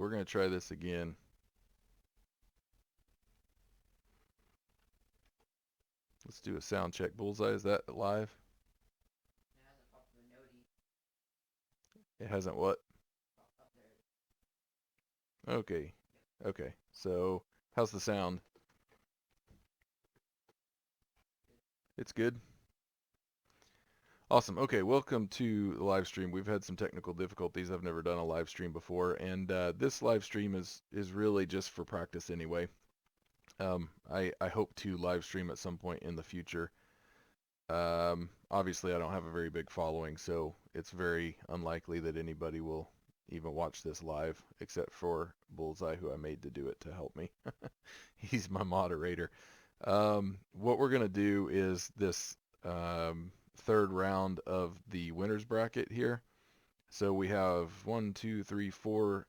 we're going to try this again. Let's do a sound check. Bullseye, is that live? It hasn't what? Okay. Okay. So, how's the sound? It's good. Awesome. Okay, welcome to the live stream. We've had some technical difficulties. I've never done a live stream before, and this live stream is really just for practice anyway. I hope to live stream at some point in the future. Obviously, I don't have a very big following, so it's very unlikely that anybody will even watch this live, except for Bullseye, who I made to do it to help me. He's my moderator. What we're going to do is this third round of the winners bracket here. So we have 1, 2, 3, 4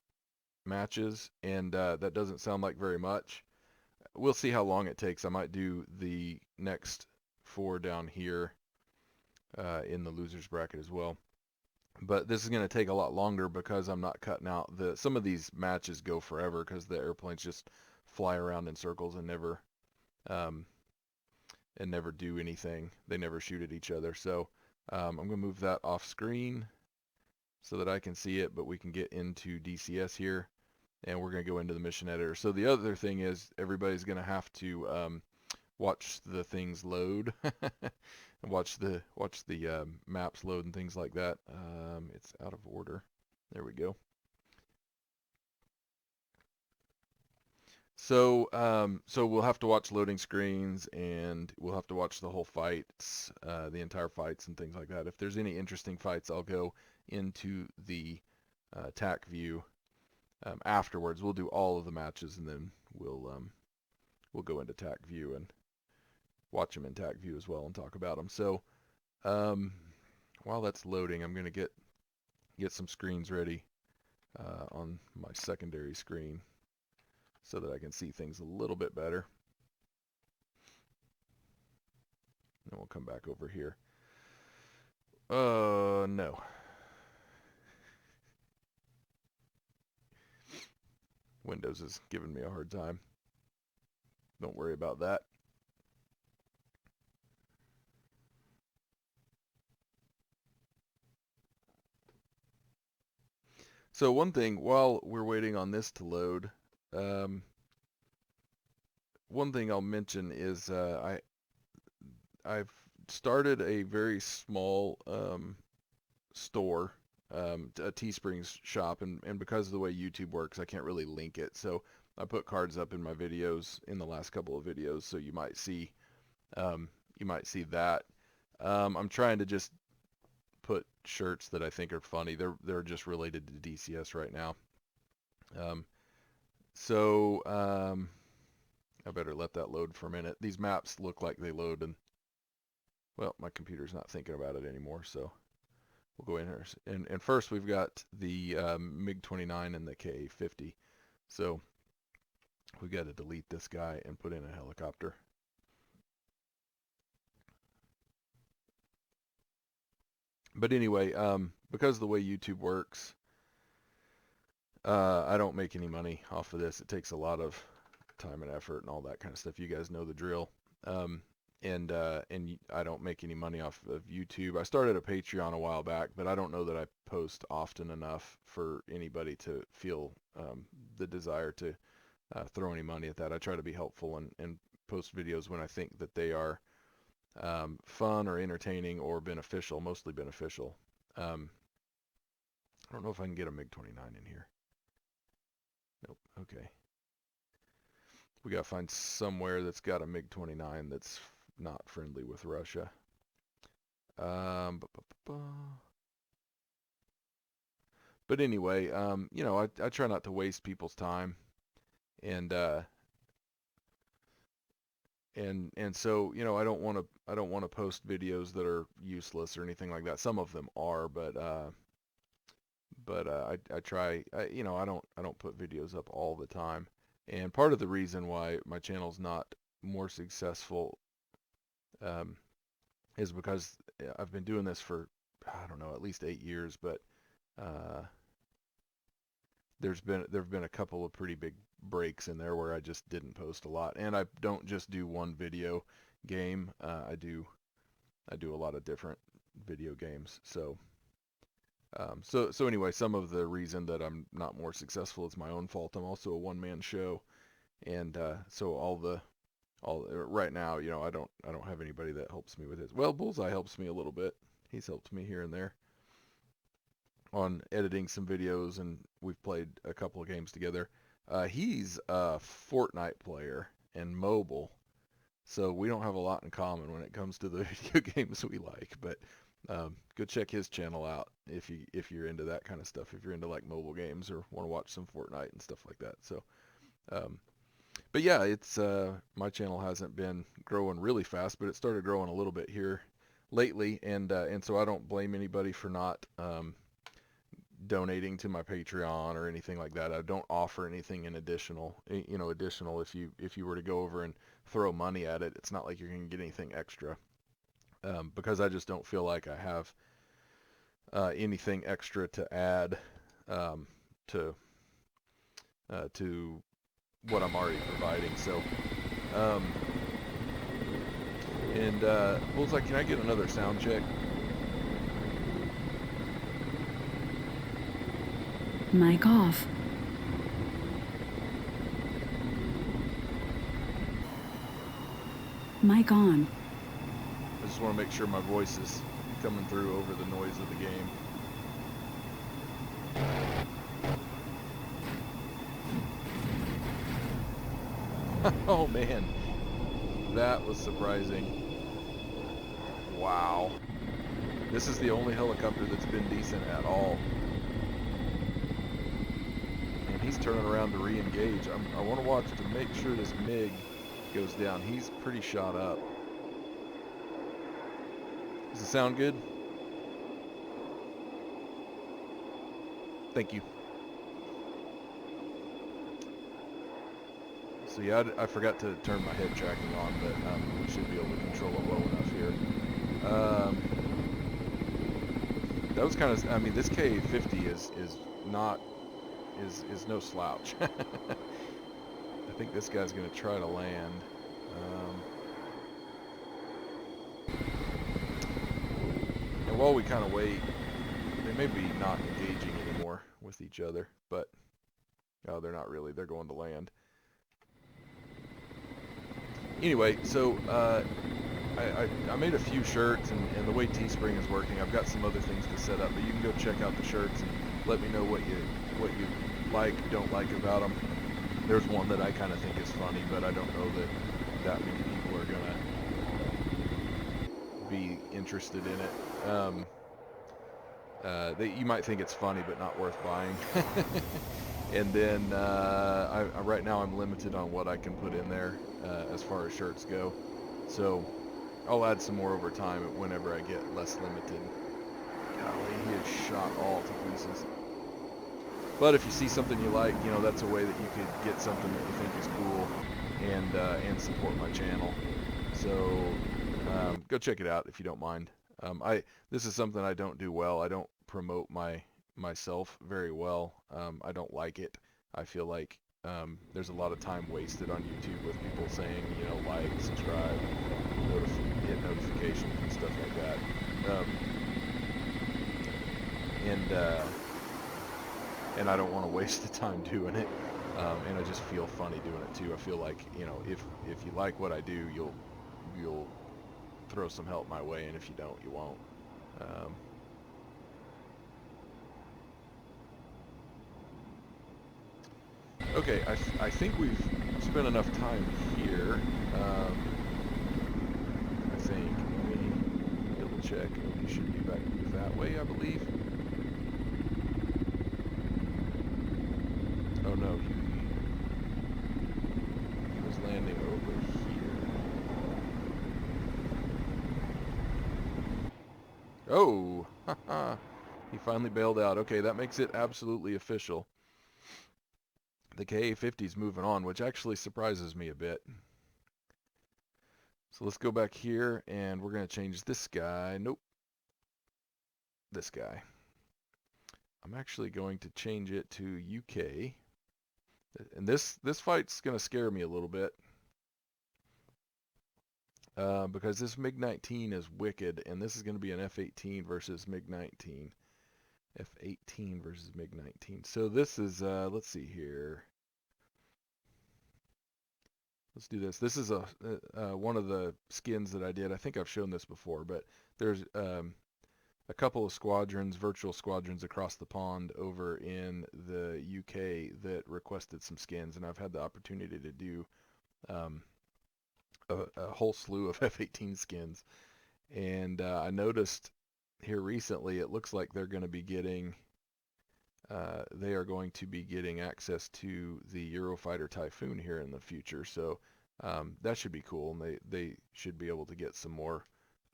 matches, and that doesn't sound like very much. We'll see how long it takes. I might do the next 4 down here in the losers bracket as well. But this is going to take a lot longer because I'm not cutting out some of these matches go forever because the airplanes just fly around in circles and um, never do anything. They never shoot at each other. So I'm going to move that off screen so that I can see it, but we can get into DCS here, and we're going to go into the mission editor. So the other thing is everybody's going to have to watch the things load and watch the maps load and things like that. It's out of order. There we go. So we'll have to watch loading screens, and we'll have to watch the whole fights, the entire fights and things like that. If there's any interesting fights, I'll go into the TAC view afterwards. We'll do all of the matches, and then we'll go into TAC view and watch them in TAC view as well and talk about them. So while that's loading, I'm going to get some screens ready on my secondary screen so that I can see things a little bit better. And we'll come back over here. No. Windows is giving me a hard time. Don't worry about that. So one thing, while we're waiting on this to load, one thing I'll mention is I've started a very small store, a Teesprings shop, and because of the way YouTube works, I can't really link it. So I put cards up in my videos in the last couple of videos, so you might see that. I'm trying to just put shirts that I think are funny. They're just related to DCS right now. So I better let that load for a minute. These maps look like they load, and well, my computer's not thinking about it anymore, so we'll go in here. And first we've got the MiG-29 and the Ka-50. So we've got to delete this guy and put in a helicopter. But anyway, because of the way YouTube works, I don't make any money off of this. It takes a lot of time and effort and all that kind of stuff. You guys know the drill. And I don't make any money off of YouTube. I started a Patreon a while back, but I don't know that I post often enough for anybody to feel the desire to throw any money at that. I try to be helpful and post videos when I think that they are fun or entertaining or beneficial, mostly beneficial. I don't know if I can get a MiG-29 in here. Nope. Okay. We got to find somewhere that's got a MiG-29 that's not friendly with Russia. But anyway, you know, I try not to waste people's time, and so you know, I don't want to post videos that are useless or anything like that. Some of them are, but I try. You know, I don't put videos up all the time, and part of the reason why my channel's not more successful is because I've been doing this for, I don't know, at least 8 years, but there've been a couple of pretty big breaks in there where I just didn't post a lot, and I don't just do one video game. I do a lot of different video games. So anyway, some of the reason that I'm not more successful is my own fault. I'm also a one-man show, and so all right now, you know, I don't have anybody that helps me with this. Well, Bullseye helps me a little bit. He's helped me here and there on editing some videos, and we've played a couple of games together. He's a Fortnite player and mobile, so we don't have a lot in common when it comes to the video games we like. But go check his channel out if you're into that kind of stuff. If you're into like mobile games or want to watch some Fortnite and stuff like that. So, but yeah, it's my channel hasn't been growing really fast, but it started growing a little bit here lately, and so I don't blame anybody for not donating to my Patreon or anything like that. I don't offer anything in additional, additional. If you were to go over and throw money at it, it's not like you're going to get anything extra, because I just don't feel like I have anything extra to add to what I'm already providing. So, and Bullseye, can I get another sound check? Mic off. Mic on. I just want to make sure my voice is coming through over the noise of the game. Oh man, that was surprising. Wow. This is the only helicopter that's been decent at all. And he's turning around to re-engage. I want to watch to make sure this MiG goes down. He's pretty shot up. Does it sound good? Thank you. So yeah, I forgot to turn my head tracking on, but we should be able to control it well enough here. That was kind of, I mean, this K-50 is no slouch. I think this guy's going to try to land. And while we kind of wait, they may be not engaging anymore with each other, but no, they're not really. They're going to land. Anyway, so I made a few shirts, and the way Teespring is working, I've got some other things to set up, but you can go check out the shirts and let me know what you like, don't like about them. There's one that I kind of think is funny, but I don't know that many people are gonna be interested in it. You might think it's funny, but not worth buying. And then right now I'm limited on what I can put in there as far as shirts go. So I'll add some more over time whenever I get less limited. Golly, he is shot all to pieces. But if you see something you like, you know, that's a way that you could get something that you think is cool and support my channel. So go check it out if you don't mind. This is something I don't do well. I don't promote myself very well. I don't like it. I feel like there's a lot of time wasted on YouTube with people saying, you know, like, subscribe, hit notifications and stuff like that. And I don't want to waste the time doing it. And I just feel funny doing it too. I feel like, you know, if you like what I do, you'll throw some help my way, and if you don't, you won't. Okay, I think we've spent enough time here. I think. Let me double check. You should be back that way, I believe. Oh no, he was landing over here. Oh, haha. He finally bailed out. Okay, that makes it absolutely official. The Ka-50's moving on, which actually surprises me a bit. So let's go back here, and we're going to change this guy. Nope. This guy. I'm actually going to change it to UK. And this fight's going to scare me a little bit. Because this MiG-19 is wicked, and this is going to be an F-18 versus MiG-19. F-18 versus MiG-19. So this is, let's see here. Let's do this. This is one of the skins that I did. I think I've shown this before, but there's a couple of squadrons, virtual squadrons across the pond over in the UK that requested some skins, and I've had the opportunity to do a whole slew of F-18 skins. And I noticed here recently, it looks like they're going to be getting, they are going to be getting access to the Eurofighter Typhoon here in the future. So that should be cool, and they should be able to get some more,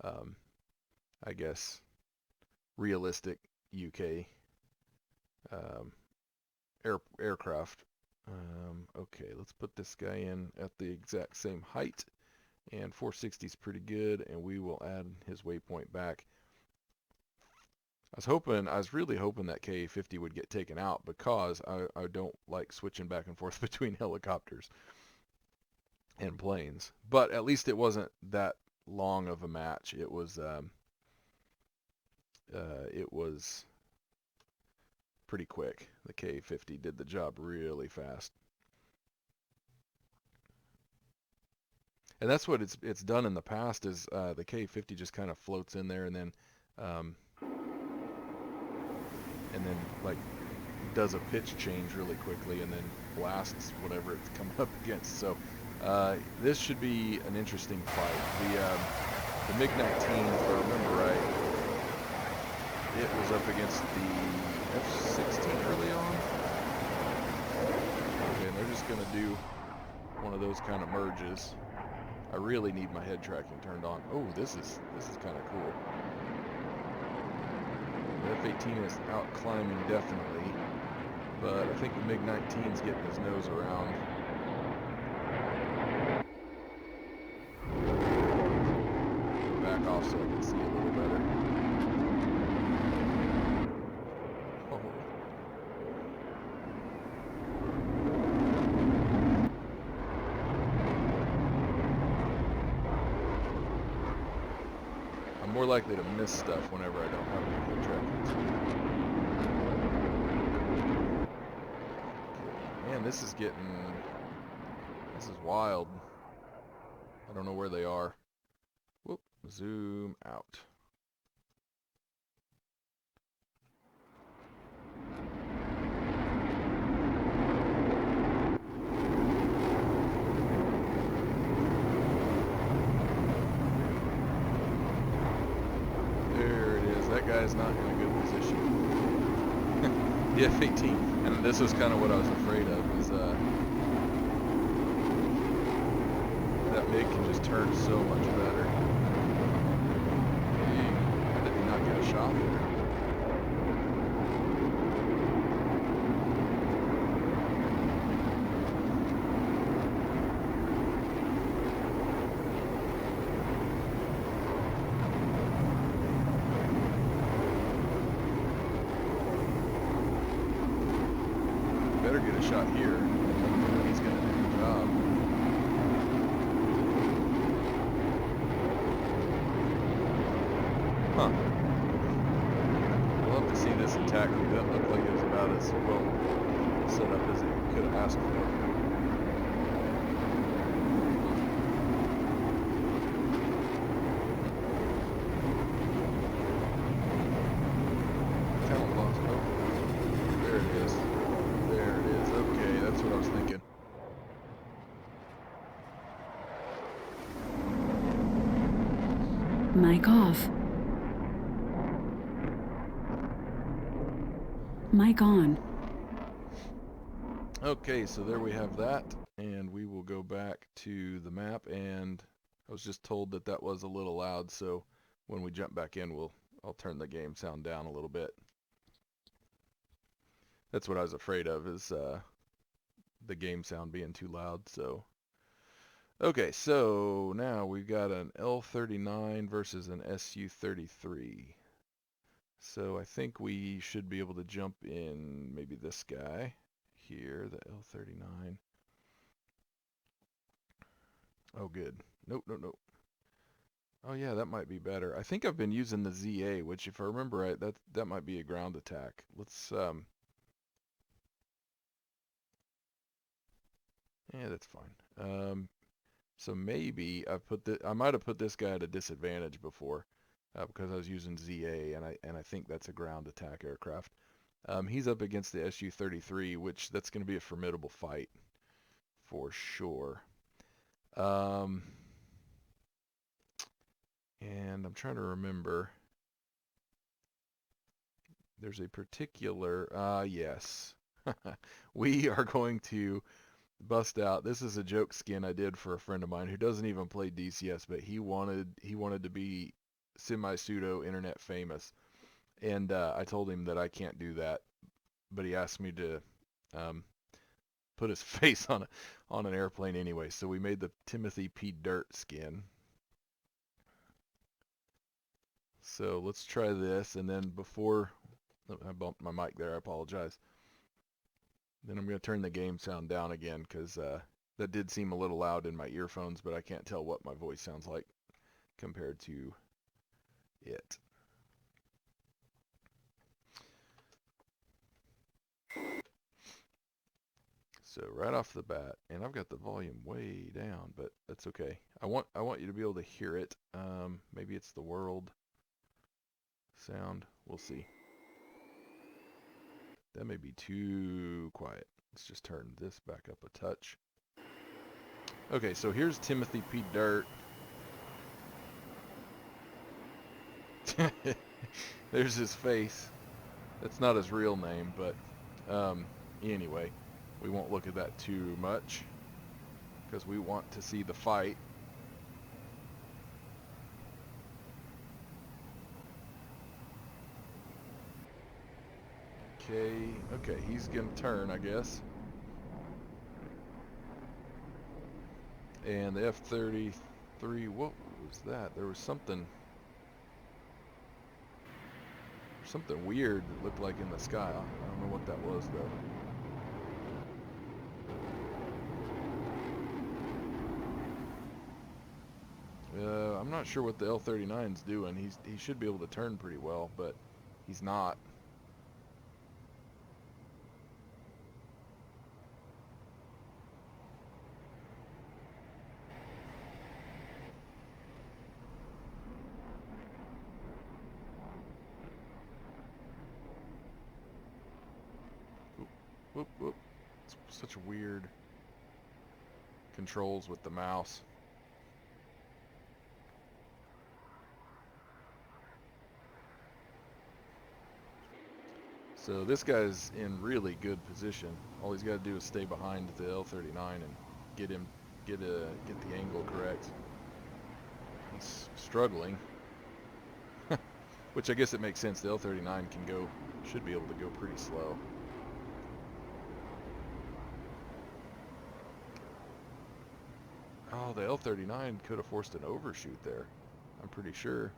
I guess, realistic UK aircraft. Okay, let's put this guy in at the exact same height, and 460 is pretty good, and we will add his waypoint back. I was really hoping that Ka-50 would get taken out, because I don't like switching back and forth between helicopters and planes. But at least it wasn't that long of a match. It was pretty quick. The Ka-50 did the job really fast. And that's what it's done in the past, is the Ka-50 just kind of floats in there, and then like does a pitch change really quickly, and then blasts whatever it's coming up against. So this should be an interesting fight. The MiG-19, if I remember right, it was up against the F-16 early on. Okay, and they're just going to do one of those kind of merges. I really need my head tracking turned on. Oh, this is kind of cool. The F-18 is out climbing definitely, but I think the MiG-19 is getting his nose around. Back off so I can see a little better. Oh. I'm more likely to miss stuff whenever I don't have my head tracking. Man, this is wild. I don't know where they are. Whoop, zoom out. There it is. That guy's not in a good position. The F-18, and this was kind of what I was afraid of, is that MiG can just turn so much better. How did he not get a shot there? Better get a shot here. He's going to do the job. Huh. I'd love to see this attack. It doesn't look like it was about as well set up as it could have asked for. Talent lost. Oh, there it is. There it is. Okay, that's what I was thinking. Mic off. Mic on. Okay, so there we have that, and we will go back to the map, and I was just told that that was a little loud, so when we jump back in, I'll turn the game sound down a little bit. That's what I was afraid of, is the game sound being too loud. So okay, so now we've got an L-39 versus an Su-33. So I think we should be able to jump in maybe this guy here, the L39. Oh, good. Nope, nope, nope. Oh yeah, that might be better. I think I've been using the ZA, which if I remember right, that might be a ground attack. Let's yeah, that's fine. So maybe I might have put this guy at a disadvantage before, because I was using ZA, and I think that's a ground attack aircraft. He's up against the Su-33, which that's going to be a formidable fight for sure. Um, and I'm trying to remember. There's a particular, yes. We are going to bust out. This is a joke skin I did for a friend of mine who doesn't even play DCS, but he wanted to be semi-pseudo internet famous. And I told him that I can't do that, but he asked me to um, put his face on an airplane anyway. So we made the Timothy P. Dirt skin. So let's try this, and then before I bumped my mic there, I apologize. Then I'm going to turn the game sound down again because that did seem a little loud in my earphones, but I can't tell what my voice sounds like compared to it. So right off the bat, and I've got the volume way down, but that's okay. I want you to be able to hear it. Maybe it's the world sound. We'll see. That may be too quiet. Let's just turn this back up a touch. Okay, so here's Timothy P. Dirt. There's his face. That's not his real name, but anyway, we won't look at that too much because we want to see the fight. Okay, he's gonna turn, I guess. And the F-33, what was that? There was something weird that looked like in the sky. I don't know what that was though. I'm not sure what the L-39's doing. He should be able to turn pretty well, but he's not. Whoop, whoop. It's such weird controls with the mouse. So this guy's in really good position. All he's got to do is stay behind the L-39 and get the angle correct. He's struggling, which I guess it makes sense. The L-39 should be able to go pretty slow. Oh, the L-39 could have forced an overshoot there. I'm pretty sure.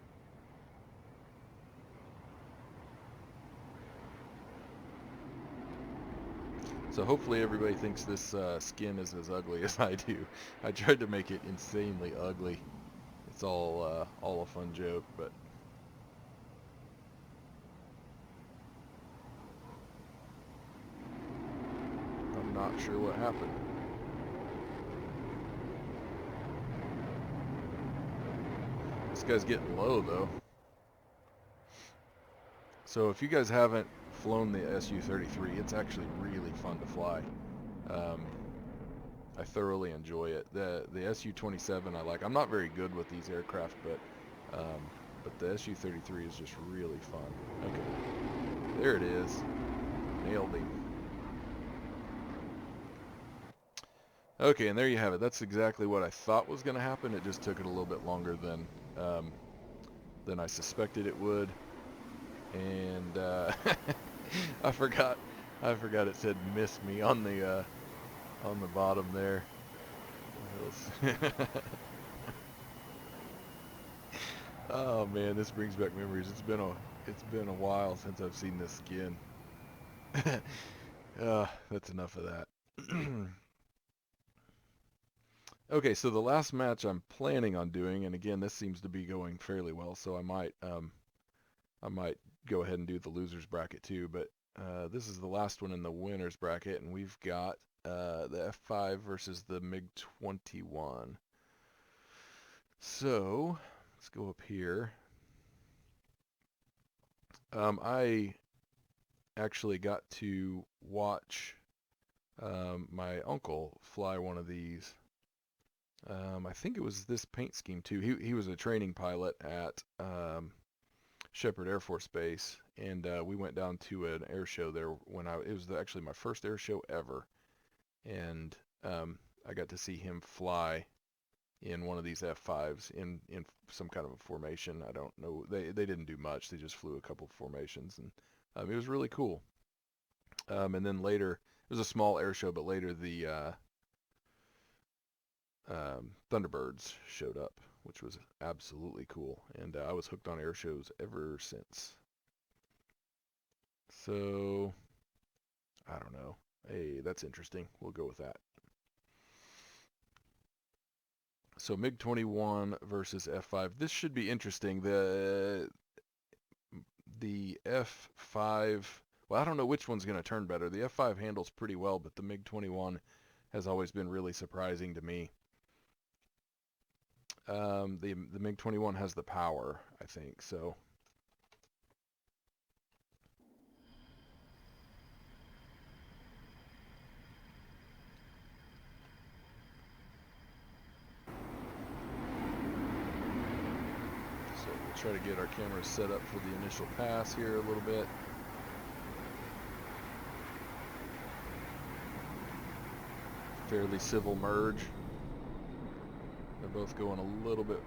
So hopefully everybody thinks this skin is as ugly as I do. I tried to make it insanely ugly. It's all a fun joke, but I'm not sure what happened. This guy's getting low though. So if you guys haven't flown the Su-33, it's actually really fun to fly. I thoroughly enjoy it. The Su-27 I like. I'm not very good with these aircraft, but the Su-33 is just really fun. Okay, there it is. Nailed him. Okay, and there you have it. That's exactly what I thought was going to happen. It just took it a little bit longer than I suspected it would. And I forgot it said "miss me" on the bottom there. Oh man, this brings back memories. It's been a while since I've seen this skin. That's enough of that. Okay, so the last match I'm planning on doing, and again, this seems to be going fairly well, so I might go ahead and do the losers bracket too. But this is the last one in the winners bracket, and we've got the F5 versus the MiG-21. So let's go up here. I actually got to watch my uncle fly one of these. I think it was this paint scheme too. He was a training pilot at Shepherd Air Force Base, and we went down to an air show there it was actually my first air show ever, and I got to see him fly in one of these F5s in some kind of a formation. I don't know. They didn't do much. They just flew a couple of formations, and it was really cool. And then later, it was a small air show, but later the Thunderbirds showed up, which was absolutely cool. And I was hooked on air shows ever since. So, I don't know. Hey, that's interesting. We'll go with that. So MiG-21 versus F5. This should be interesting. The F5, well, I don't know which one's going to turn better. The F5 handles pretty well, but the MiG-21 has always been really surprising to me. The MiG-21 has the power, I think, so. So we'll try to get our cameras set up for the initial pass here a little bit. Fairly civil merge. They're both going a little bit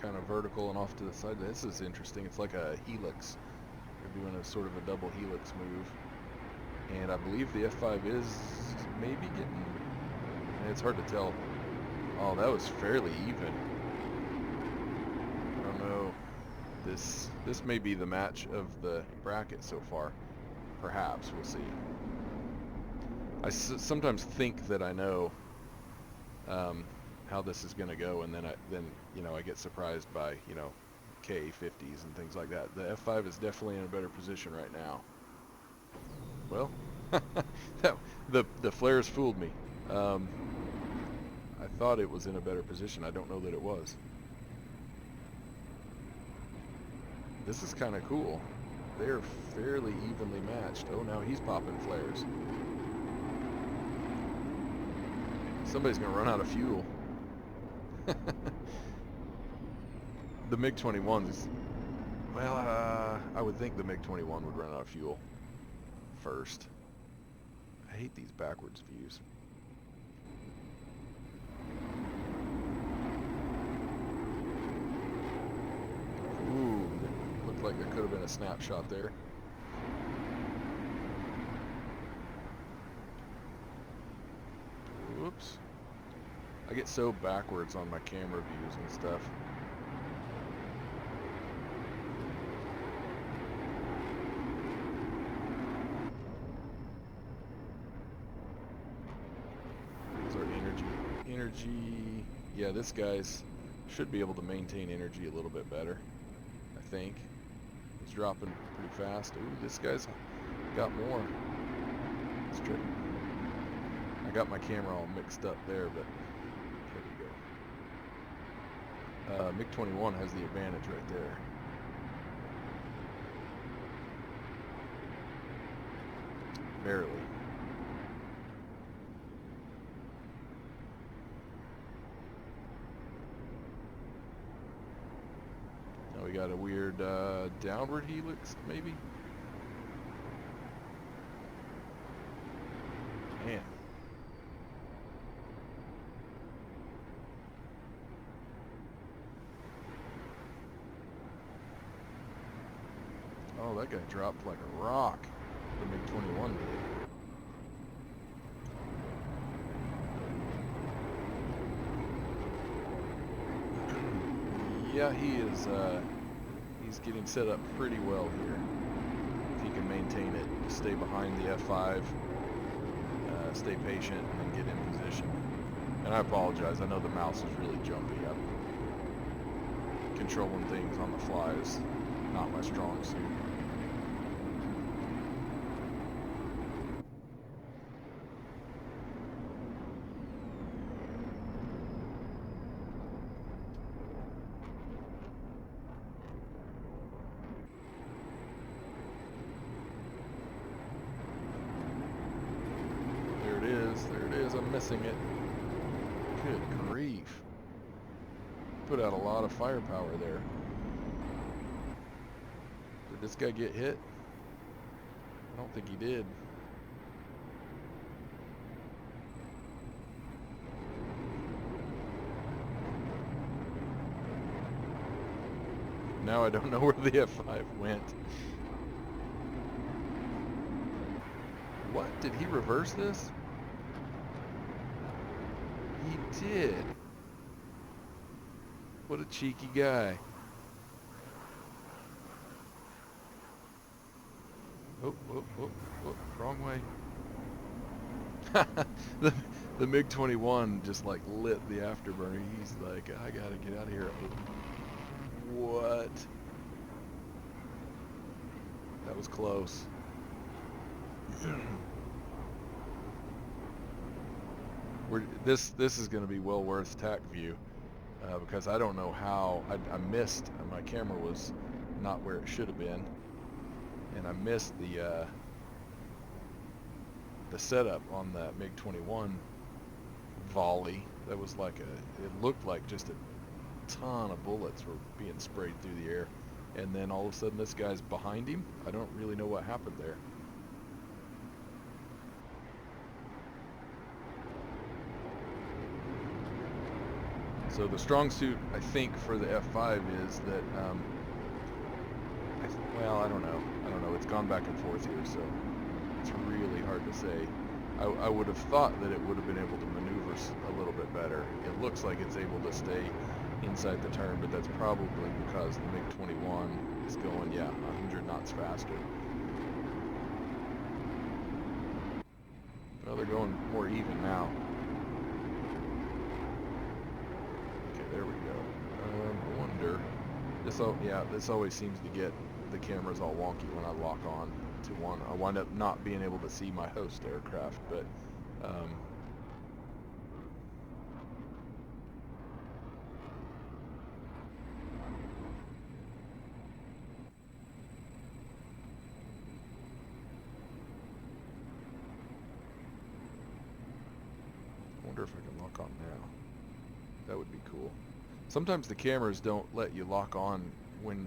kind of vertical and off to the side. This is interesting. It's like a helix. They're doing a sort of a double helix move. And I believe the F5 is maybe getting, it's hard to tell. Oh, that was fairly even. I don't know. This may be the match of the bracket so far. Perhaps, we'll see. I sometimes think that I know how this is going to go, and then I get surprised by K-50s and things like that. The F5 is definitely in a better position right now. Well, the flares fooled me. I thought it was in a better position. I don't know that it was. This is kind of cool. They're fairly evenly matched. Oh, now he's popping flares. Somebody's going to run out of fuel. The MiG-21s, well, I would think the MiG-21 would run out of fuel first. I hate these backwards views. Ooh, looked like there could have been a snapshot there. Whoops. I get so backwards on my camera views and stuff. There's our energy. Yeah, this guy's should be able to maintain energy a little bit better, I think. He's dropping pretty fast. Ooh, this guy's got more. Let's try. I got my camera all mixed up there, but there we go. MiG-21 has the advantage right there. Barely. Now we got a weird downward helix, maybe? Man. Oh, that guy dropped like a rock. The MiG-21 did. Yeah, He's getting set up pretty well here. If he can maintain it, stay behind the F5, stay patient, and then get in position. And I apologize, I know the mouse is really jumpy. Controlling things on the fly is not my strong suit. There it is, I'm missing it. Good grief. Put out a lot of firepower there. Did this guy get hit? I don't think he did. Now I don't know where the F5 went. What? Did he reverse this? He did. What a cheeky guy. Oh, wrong way. the MiG-21 just like lit the afterburner. He's like, I gotta get out of here. What? That was close. This is going to be well worth TAC view because I don't know how I missed. My camera was not where it should have been, and I missed the setup on that MiG-21 volley. That was like it looked like just a ton of bullets were being sprayed through the air, and then all of a sudden this guy's behind him. I don't really know what happened there. So the strong suit, I think, for the F5 is that, well, I don't know. It's gone back and forth here, so it's really hard to say. I would have thought that it would have been able to maneuver a little bit better. It looks like it's able to stay inside the turn, but that's probably because the MiG-21 is going, 100 knots faster. Well, they're going more even now. There we go. I wonder. This always seems to get the cameras all wonky when I lock on to one. I wind up not being able to see my host aircraft, but I wonder if I can lock on now. That would be cool. Sometimes the cameras don't let you lock on when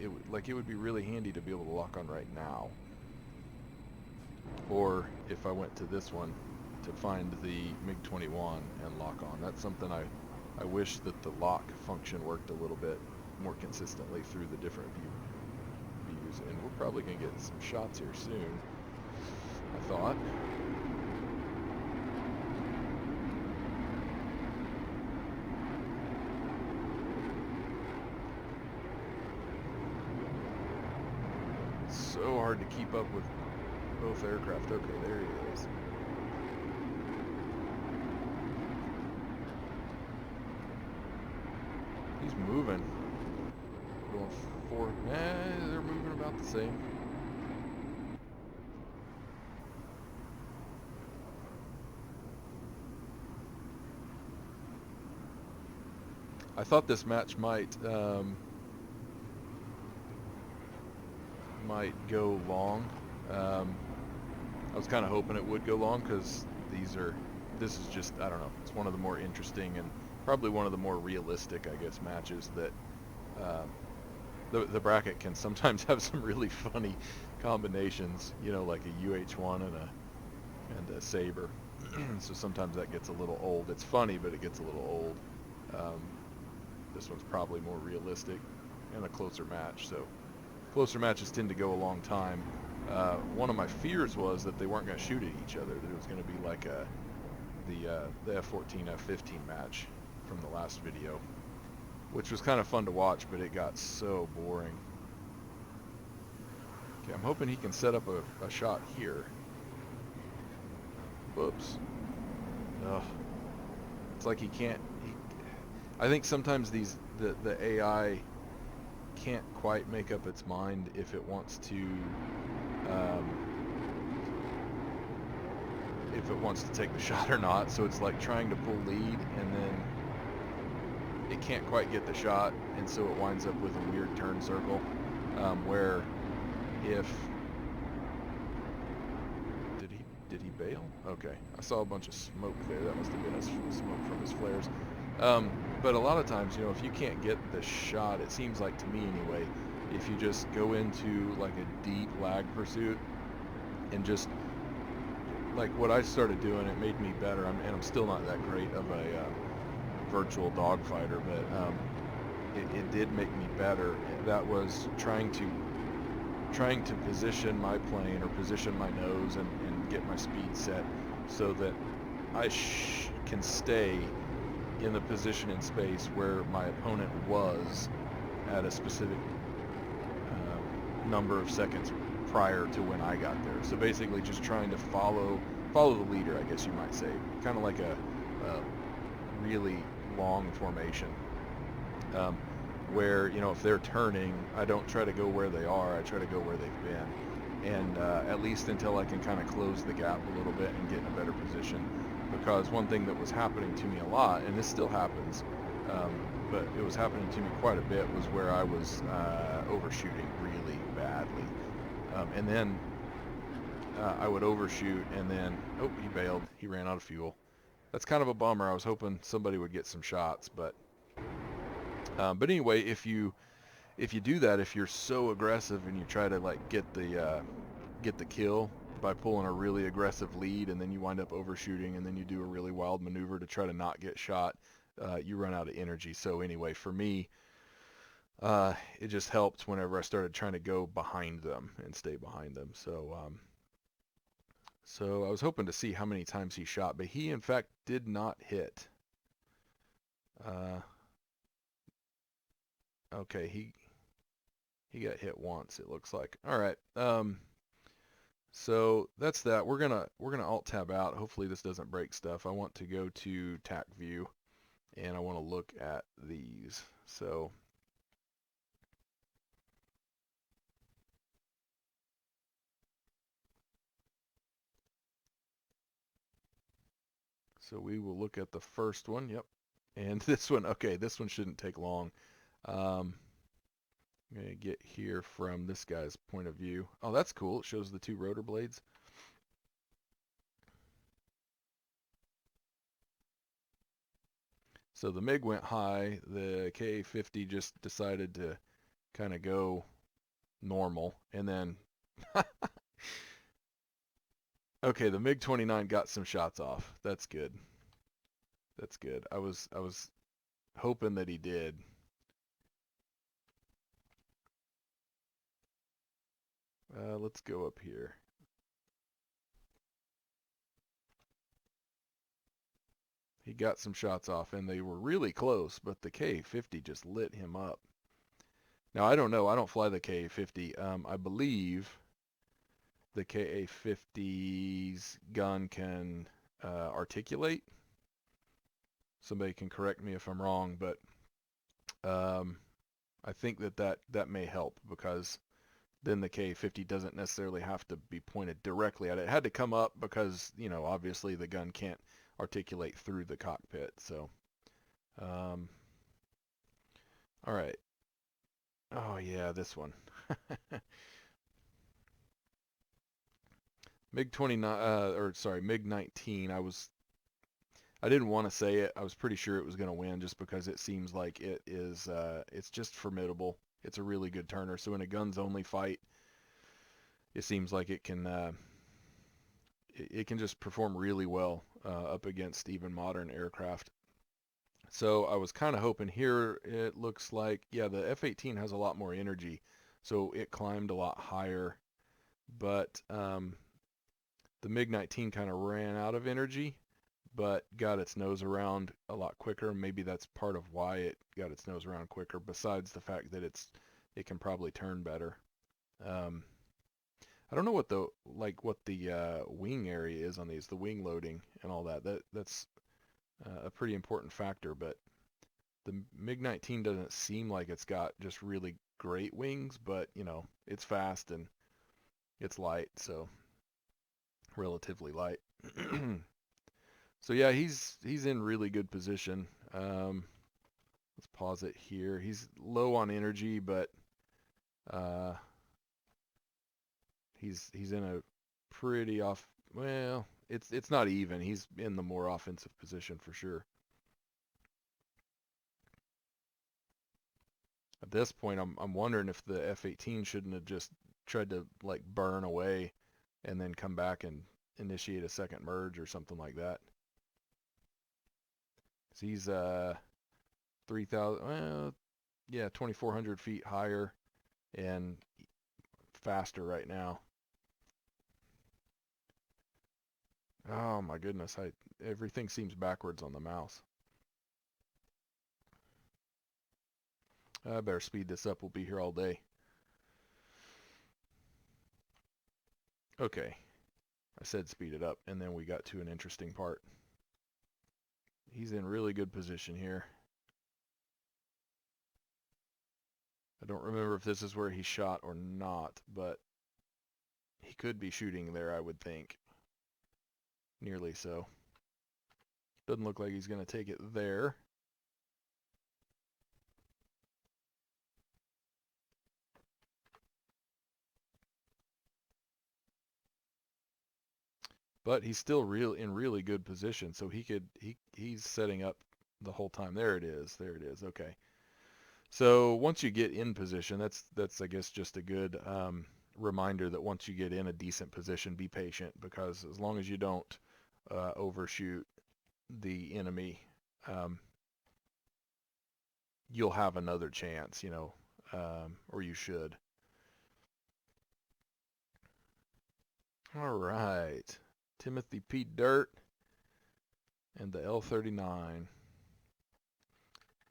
it would be really handy to be able to lock on right now. Or if I went to this one to find the MiG-21 and lock on. That's something I wish that the lock function worked a little bit more consistently through the different views. And we're probably going to get some shots here soon, I thought. So hard to keep up with both aircraft. Okay, there he is. He's moving. Going forward. They're moving about the same. I thought this match might go long. I was kind of hoping it would go long because this is just, I don't know, it's one of the more interesting and probably one of the more realistic, I guess, matches that the bracket can sometimes have some really funny combinations, you know, like a UH-1 and a Sabre. So sometimes that gets a little old. It's funny, but it gets a little old. This one's probably more realistic and a closer match. So closer matches tend to go a long time. One of my fears was that they weren't going to shoot at each other. That it was going to be like the F-14, F-15 match from the last video. which was kind of fun to watch, but it got so boring. Okay, I'm hoping he can set up a shot here. Whoops. Ugh. It's like he can't. I think sometimes the AI can't quite make up its mind if it wants to um, take the shot or not. So it's like trying to pull lead and then it can't quite get the shot, and so it winds up with a weird turn circle where if did he bail? Okay, I saw a bunch of smoke there. That must have been smoke from his flares. But a lot of times, you know, if you can't get the shot, it seems like to me anyway, if you just go into like a deep lag pursuit and just like what I started doing, it made me better. And I'm still not that great of a virtual dogfighter, but it did make me better. That was trying to position my plane or position my nose and get my speed set so that I can stay in the position in space where my opponent was at a specific number of seconds prior to when I got there. So basically just trying to follow the leader, I guess you might say. Kind of like a really long formation. Where, you know, if they're turning, I don't try to go where they are, I try to go where they've been. And at least until I can kind of close the gap a little bit and get in a better position. Because one thing that was happening to me a lot, and this still happens, but it was happening to me quite a bit, was where I was overshooting really badly. And then I would overshoot, and then, oh, he bailed. He ran out of fuel. That's kind of a bummer. I was hoping somebody would get some shots, but anyway, if you do that, if you're so aggressive and you try to like get the kill by pulling a really aggressive lead, and then you wind up overshooting, and then you do a really wild maneuver to try to not get shot, you run out of energy. So anyway, for me, it just helped whenever I started trying to go behind them and stay behind them. So I was hoping to see how many times he shot, but he in fact did not hit. Okay, he got hit once, it looks like. All right. So that's that. We're gonna alt tab out. Hopefully this doesn't break stuff. I want to go to TAC view and I want to look at these. So we will look at the first one. Yep. And this one, okay, this one shouldn't take long. I'm gonna get here from this guy's point of view. Oh, that's cool. It shows the two rotor blades. So the MiG went high. The Ka-50 just decided to kind of go normal, and then okay, the MiG-29 got some shots off. That's good. That's good. I was hoping that he did. Let's go up here. He got some shots off, and they were really close, but the Ka-50 just lit him up. Now, I don't know. I don't fly the Ka-50. I believe the Ka-50's gun can articulate. Somebody can correct me if I'm wrong, but I think that may help, because then the Ka-50 doesn't necessarily have to be pointed directly at it. It had to come up because, you know, obviously the gun can't articulate through the cockpit. So, all right. Oh yeah, this one. MiG-29, or sorry, MiG-19. I didn't want to say it. I was pretty sure it was going to win just because it seems like it is, it's just formidable. It's a really good turner. So in a guns only fight, it seems like it can just perform really well up against even modern aircraft. So I was kind of hoping here. It looks like, yeah, the F-18 has a lot more energy, so it climbed a lot higher. But the MiG-19 kind of ran out of energy, but got its nose around a lot quicker. Maybe that's part of why it got its nose around quicker, besides the fact that it can probably turn better. Um, I don't know what the wing area is on these, the wing loading and all that. That's a pretty important factor, but the MiG-19 doesn't seem like it's got just really great wings, but it's fast and it's light, so relatively light. So yeah, he's in really good position. Let's pause it here. He's low on energy, but uh, he's in a pretty off. Well, it's not even. He's in the more offensive position for sure. At this point, I'm wondering if the F-18 shouldn't have just tried to like burn away and then come back and initiate a second merge or something like that. So he's 3,000, well, yeah, 2,400 feet higher and faster right now. Oh my goodness, everything seems backwards on the mouse. I better speed this up. We'll be here all day. Okay, I said speed it up, and then we got to an interesting part. He's in really good position here. I don't remember if this is where he shot or not, but he could be shooting there, I would think. Nearly so. Doesn't look like he's going to take it there. But he's still in really good position, so he's setting up the whole time. There it is. There it is. Okay. So once you get in position, that's I guess just a good reminder that once you get in a decent position, be patient, because as long as you don't overshoot the enemy, you'll have another chance, or you should. All right, Timothy P. Dirt and the L-39.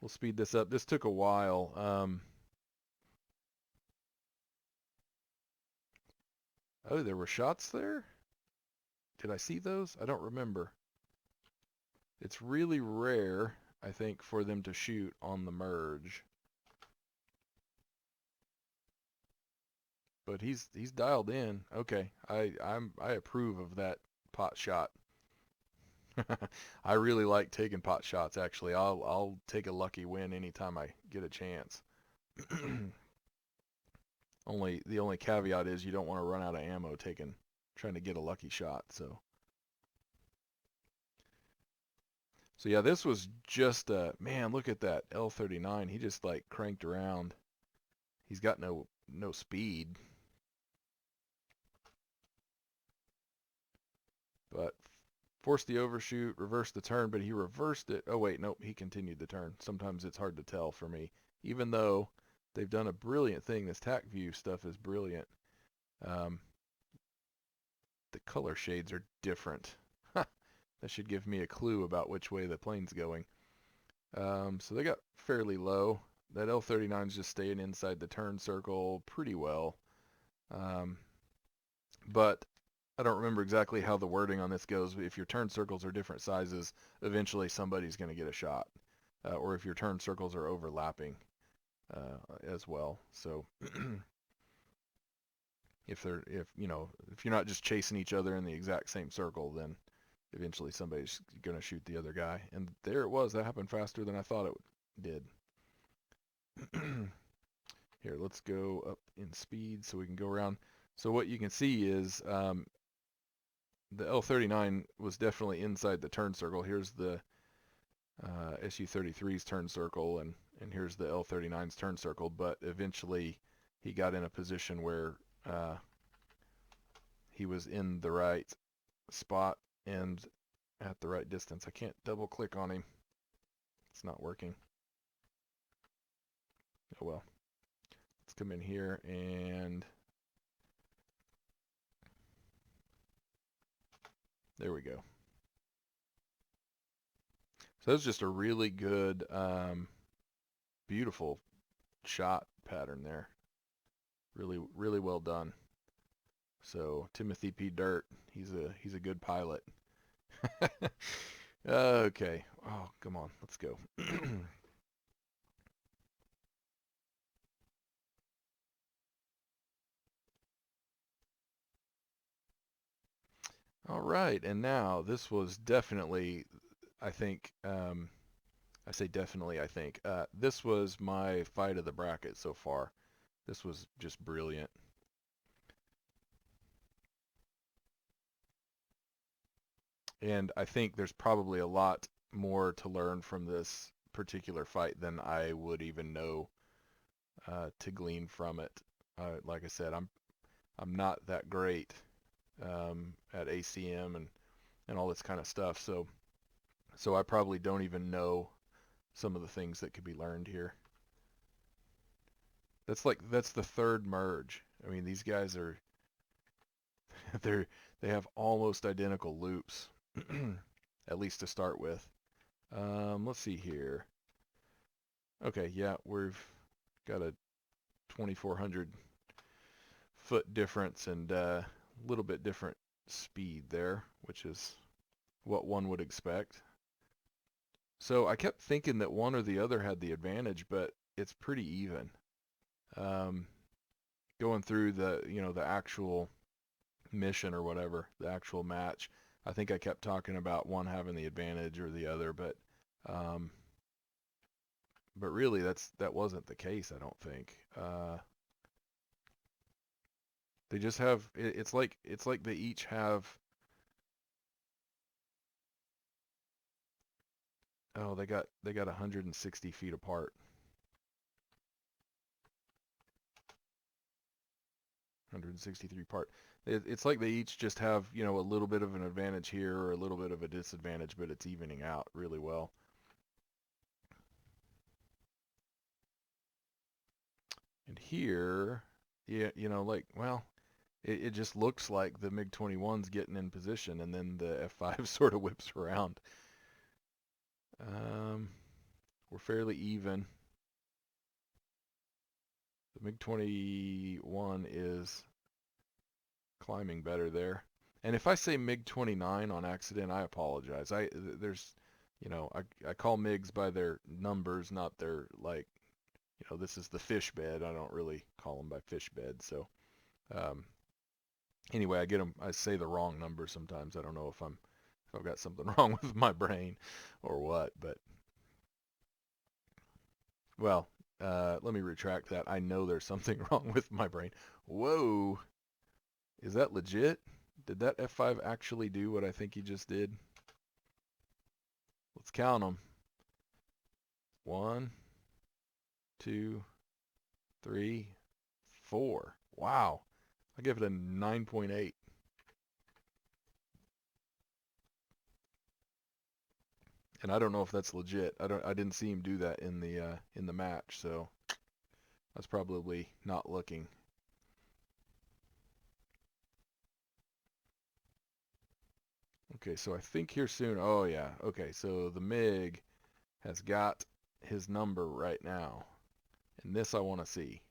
We'll speed this up. This took a while. Oh, there were shots there? Did I see those? I don't remember. It's really rare, I think, for them to shoot on the merge. But he's dialed in. Okay, I approve of that pot shot. I really like taking pot shots, actually. I'll take a lucky win anytime I get a chance. The only caveat is you don't want to run out of ammo trying to get a lucky shot. So yeah, this was just man, look at that L-39. He just like cranked around. He's got no speed. But forced the overshoot, reversed the turn, but he reversed it. Oh wait, nope, he continued the turn. Sometimes it's hard to tell for me. Even though they've done a brilliant thing, this TAC view stuff is brilliant. The color shades are different. That should give me a clue about which way the plane's going. So they got fairly low. That L-39's just staying inside the turn circle pretty well. But I don't remember exactly how the wording on this goes. If your turn circles are different sizes, eventually somebody's going to get a shot. Or if your turn circles are overlapping as well. So if you're not just chasing each other in the exact same circle, then eventually somebody's going to shoot the other guy. And there it was. That happened faster than I thought it did. Here, let's go up in speed so we can go around. So what you can see is the L-39 was definitely inside the turn circle. Here's the Su-33's turn circle, and here's the L-39's turn circle. But eventually he got in a position where he was in the right spot and at the right distance. I can't double click on him. It's not working. Oh well. Let's come in here and there we go. So that was just a really good, beautiful shot pattern there. Really, really well done. So Timothy P. Dirt, he's a good pilot. Okay. Oh, come on, let's go. All right, and now this was definitely, I think, I say definitely, I think, this was my fight of the bracket so far. This was just brilliant. And I think there's probably a lot more to learn from this particular fight than I would even know to glean from it. Like I said, I'm not that great at ACM and all this kind of stuff, so I probably don't even know some of the things that could be learned here. That's the third merge. I mean, these guys are they have almost identical loops, at least to start with. Let's see here. Okay, yeah, we've got a 2,400 foot difference and a little bit different speed there, which is what one would expect. So I kept thinking that one or the other had the advantage, but it's pretty even. Um, Going through the actual mission or whatever, the actual match, I think I kept talking about one having the advantage or the other, um, but really that wasn't the case, I don't think. They just have it's like they each have. Oh, they got 160 feet apart. 163 apart. It's like they each just have, a little bit of an advantage here or a little bit of a disadvantage, but it's evening out really well. And here, yeah, well, it just looks like the MiG-21's getting in position, and then the F-5 sort of whips around. Um, we're fairly even. The MiG-21 is climbing better there. And if I say MiG-29 on accident, I apologize. I call MiGs by their numbers, not their, like, this is the fish bed. I don't really call them by fish bed. So, um, anyway, I say the wrong number sometimes. I don't know if I've got something wrong with my brain or what, but, well, let me retract that. I know there's something wrong with my brain. Whoa. Is that legit? Did that F5 actually do what I think he just did? Let's count them. 1, 2, 3, 4. Wow. I give it a 9.8. And I don't know if that's legit. I didn't see him do that in the match, so that's probably not looking. Okay, so I think here soon. Oh yeah. Okay, so the MiG has got his number right now. And this I want to see.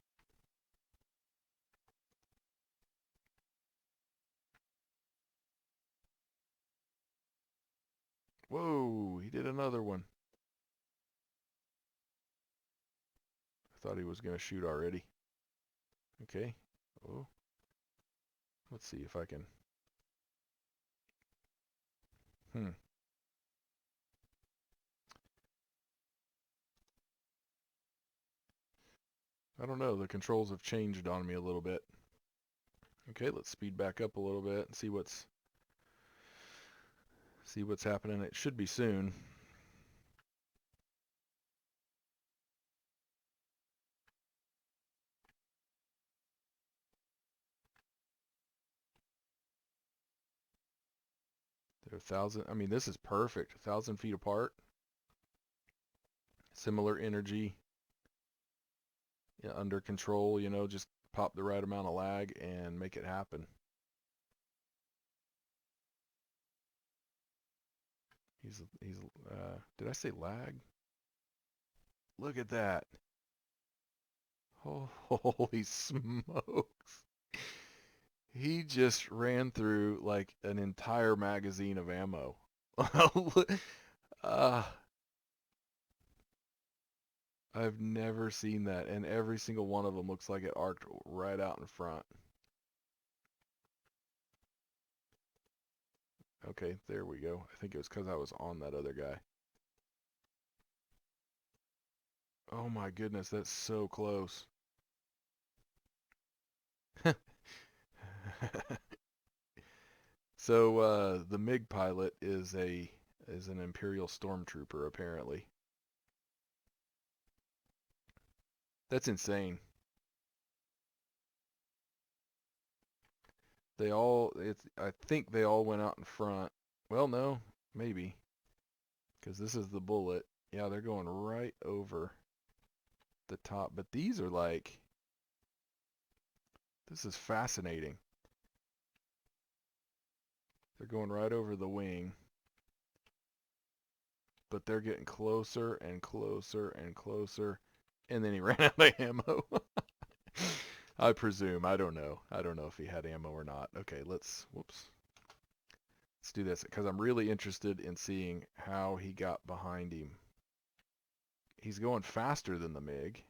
Whoa, he did another one. I thought he was going to shoot already. Okay. Oh, let's see if I can. Hmm. I don't know. The controls have changed on me a little bit. Okay, let's speed back up a little bit and see what's happening. It should be soon. They're 1,000. I mean, this is perfect. 1,000 feet apart. Similar energy. Yeah, under control. Just pop the right amount of lag and make it happen. Did I say lag? Look at that. Oh, holy smokes. He just ran through like an entire magazine of ammo. uh, I've never seen that, and every single one of them looks like it arced right out in front. Okay, there we go. I think it was because I was on that other guy. Oh my goodness, that's so close. So the MiG pilot is an Imperial stormtrooper apparently. That's insane. I think they all went out in front. Well, no, maybe, because this is the bullet. Yeah, they're going right over the top. But these are like, this is fascinating. They're going right over the wing, but they're getting closer and closer and closer. And then he ran out of ammo. I presume. I don't know. I don't know if he had ammo or not. Okay, whoops. Let's do this because I'm really interested in seeing how he got behind him. He's going faster than the MiG,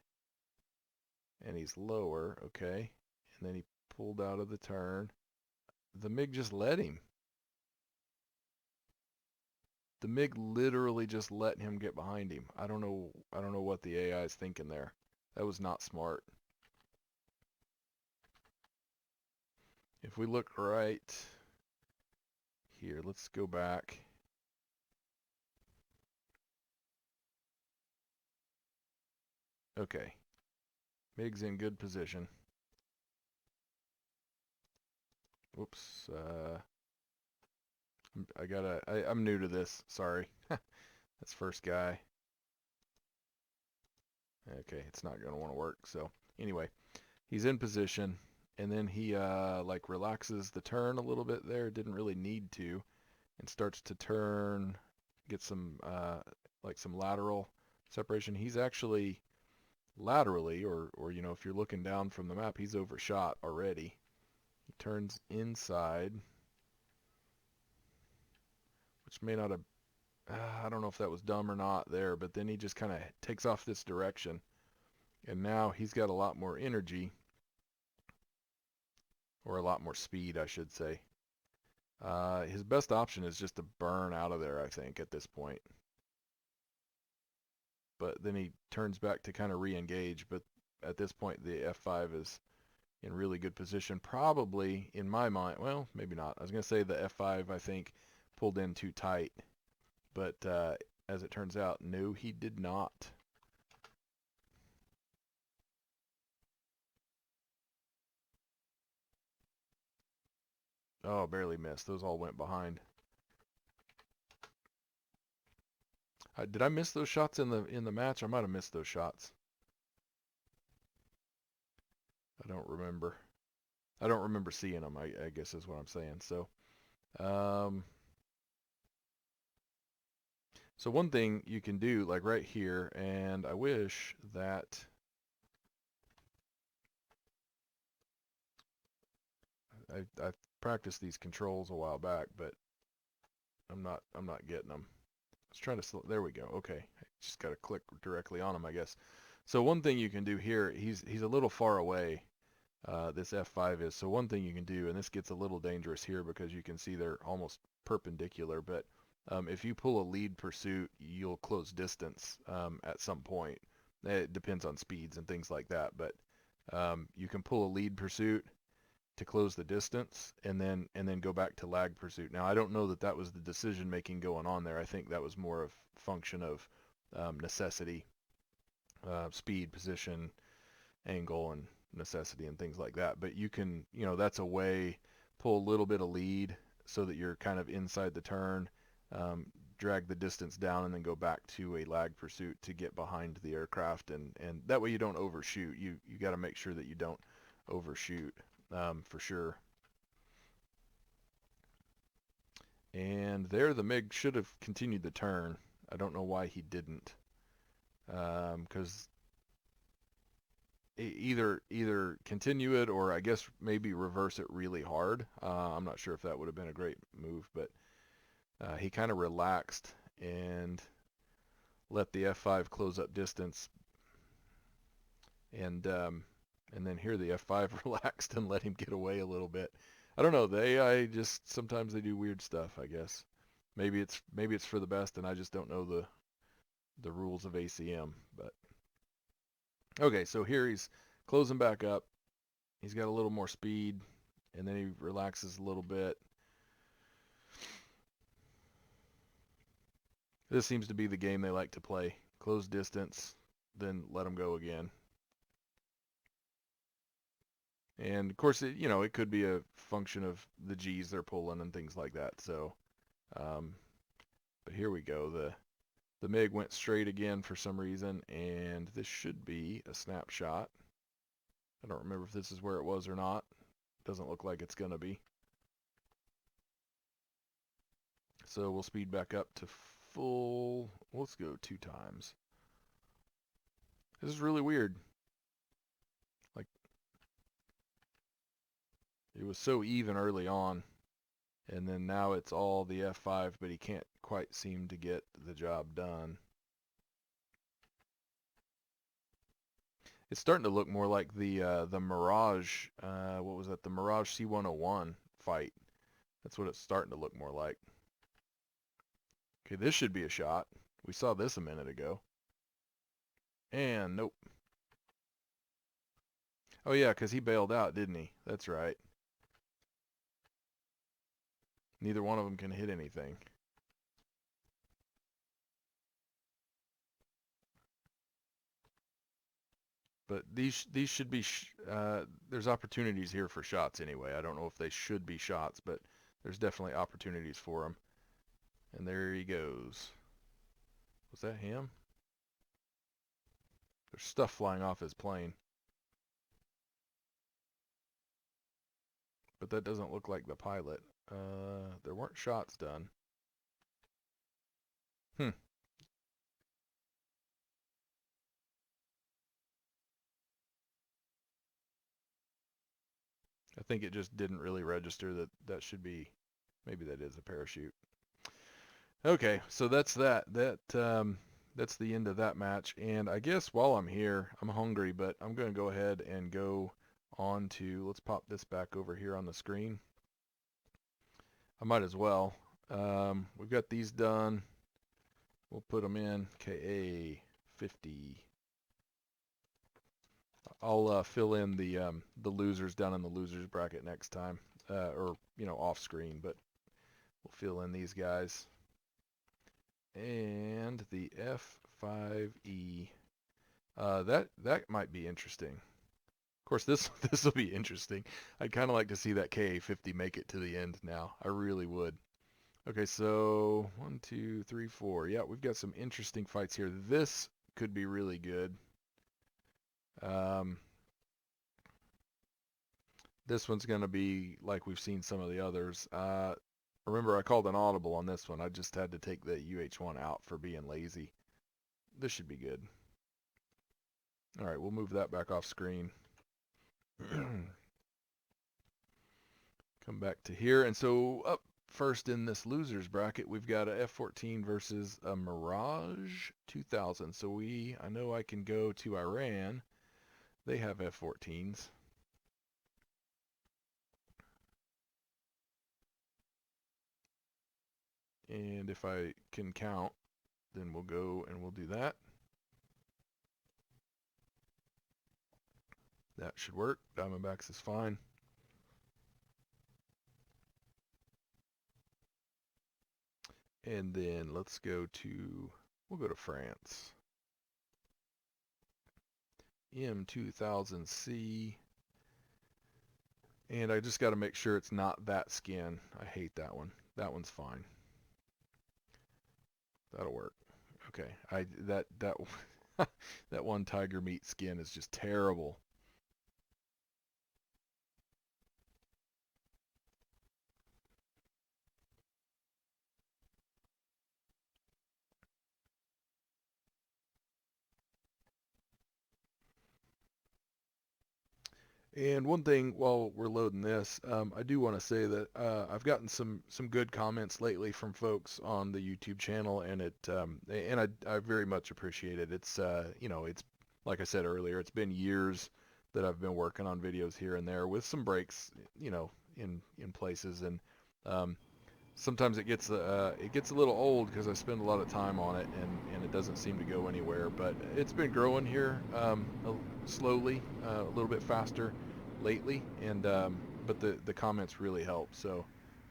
and he's lower, okay. And then he pulled out of the turn. The MiG just let him. The MiG literally just let him get behind him. I don't know what the AI is thinking there. That was not smart. If we look right here, let's go back. Okay. MiG's in good position. Whoops. I'm new to this. Sorry. That's first guy. Okay, it's not going to want to work. So anyway, he's in position, and then he like relaxes the turn a little bit there. Didn't really need to, and starts to turn, get some like some lateral separation. He's actually laterally, or you know, if you're looking down from the map, he's overshot already. He turns inside, which may not have. I don't know if that was dumb or not there, but then he just kind of takes off this direction, and now he's got a lot more energy, or a lot more speed, I should say. His best option is just to burn out of there, I think, at this point. But then he turns back to kind of re-engage, but at this point the F5 is in really good position. Probably, in my mind, well, maybe not. I was going to say the F5, I think, pulled in too tight. But as it turns out, no, he did not. Oh, barely missed. Those all went behind. Did I miss those shots in the match? I might have missed those shots. I don't remember. I don't remember seeing them, I guess is what I'm saying. Um, so one thing you can do, like right here, and I wish that I practiced these controls a while back, but I'm not getting them. I was trying to there we go. Okay, just got to click directly on them, I guess. So one thing you can do here, he's a little far away. This F5 is. So one thing you can do, and this gets a little dangerous here because you can see they're almost perpendicular, but if you pull a lead pursuit, you'll close distance at some point. It depends on speeds and things like that, but you can pull a lead pursuit to close the distance and then go back to lag pursuit. Now I don't know that that was the decision making going on there. I think that was more of function of necessity, speed, position, angle, and necessity and things like that. But you can, you know, that's a way, pull a little bit of lead so that you're kind of inside the turn, drag the distance down, and then go back to a lag pursuit to get behind the aircraft, and that way you don't overshoot. You got to make sure that you don't overshoot for sure. And there the MiG should have continued the turn. I don't know why he didn't. Because either continue it or I guess maybe reverse it really hard. I'm not sure if that would have been a great move, but he kind of relaxed and let the F5 close up distance, and then here the F5 relaxed and let him get away a little bit. I don't know. The AI just sometimes they do weird stuff, I guess. Maybe it's for the best, and I just don't know the rules of ACM. But okay, so here he's closing back up. He's got a little more speed, and then he relaxes a little bit. This seems to be the game they like to play. Close distance, then let him go again. And of course, it could be a function of the G's they're pulling and things like that. So, but here we go. The MiG went straight again for some reason, and this should be a snapshot. I don't remember if this is where it was or not. Doesn't look like it's gonna be. So we'll speed back up to full. Let's go 2 times. This is really weird. Like, it was so even early on, and then now it's all the F5, but he can't quite seem to get the job done. It's starting to look more like the Mirage. What was that? The Mirage C101 fight. That's what it's starting to look more like. Okay, this should be a shot. We saw this a minute ago. And nope. Oh yeah, because he bailed out, didn't he? That's right. Neither one of them can hit anything. But these should be, there's opportunities here for shots anyway. I don't know if they should be shots, but there's definitely opportunities for them. And there he goes. Was that him? There's stuff flying off his plane. But that doesn't look like the pilot. There weren't shots done. Hmm. I think it just didn't really register that that should be, maybe that is a parachute. Okay, so that's that. That's the end of that match. And I guess while I'm here, I'm hungry, but I'm going to go ahead and go on to, let's pop this back over here on the screen. I might as well. We've got these done. We'll put them in KA 50. I'll fill in the losers down in the losers bracket next time, or off screen, but we'll fill in these guys. And the F5E, that might be interesting. Of course, this will be interesting. I'd kind of like to see that KA50 make it to the end now. I really would. Okay, so 1, 2, 3, 4. Yeah, we've got some interesting fights here. This could be really good. This one's going to be like we've seen some of the others. Remember, I called an audible on this one. I just had to take the UH1 out for being lazy. This should be good. All right, we'll move that back off screen. Come back to here. And so up first in this losers bracket, we've got a F-14 versus a Mirage 2000. So I know I can go to Iran. They have F-14s. And if I can count, then we'll go and we'll do that. That should work. Diamondbacks is fine. And then we'll go to France. M2000C. And I just got to make sure it's not that skin. I hate that one. That one's fine. That'll work. Okay. That that one tiger meat skin is just terrible. And one thing while we're loading this, I do want to say that I've gotten some good comments lately from folks on the YouTube channel, and I very much appreciate it. It's it's like I said earlier, it's been years that I've been working on videos here and there with some breaks, in places, and um, sometimes it gets a little old because I spend a lot of time on it, and it doesn't seem to go anywhere. But it's been growing here slowly, a little bit faster lately, and but the comments really help. So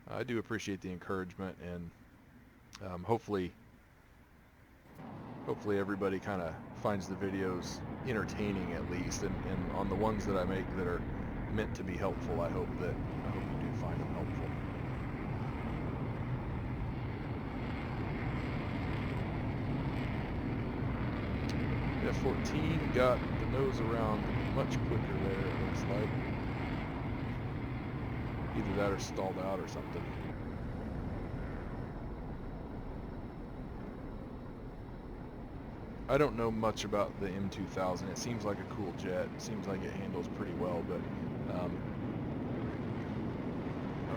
I do appreciate the encouragement, and hopefully everybody kind of finds the videos entertaining at least, and on the ones that I make that are meant to be helpful, I hope you do find them helpful. F-14 got the nose around much quicker there, it looks like. Either that or stalled out or something. I don't know much about the M2000. It seems like a cool jet. It seems like it handles pretty well, but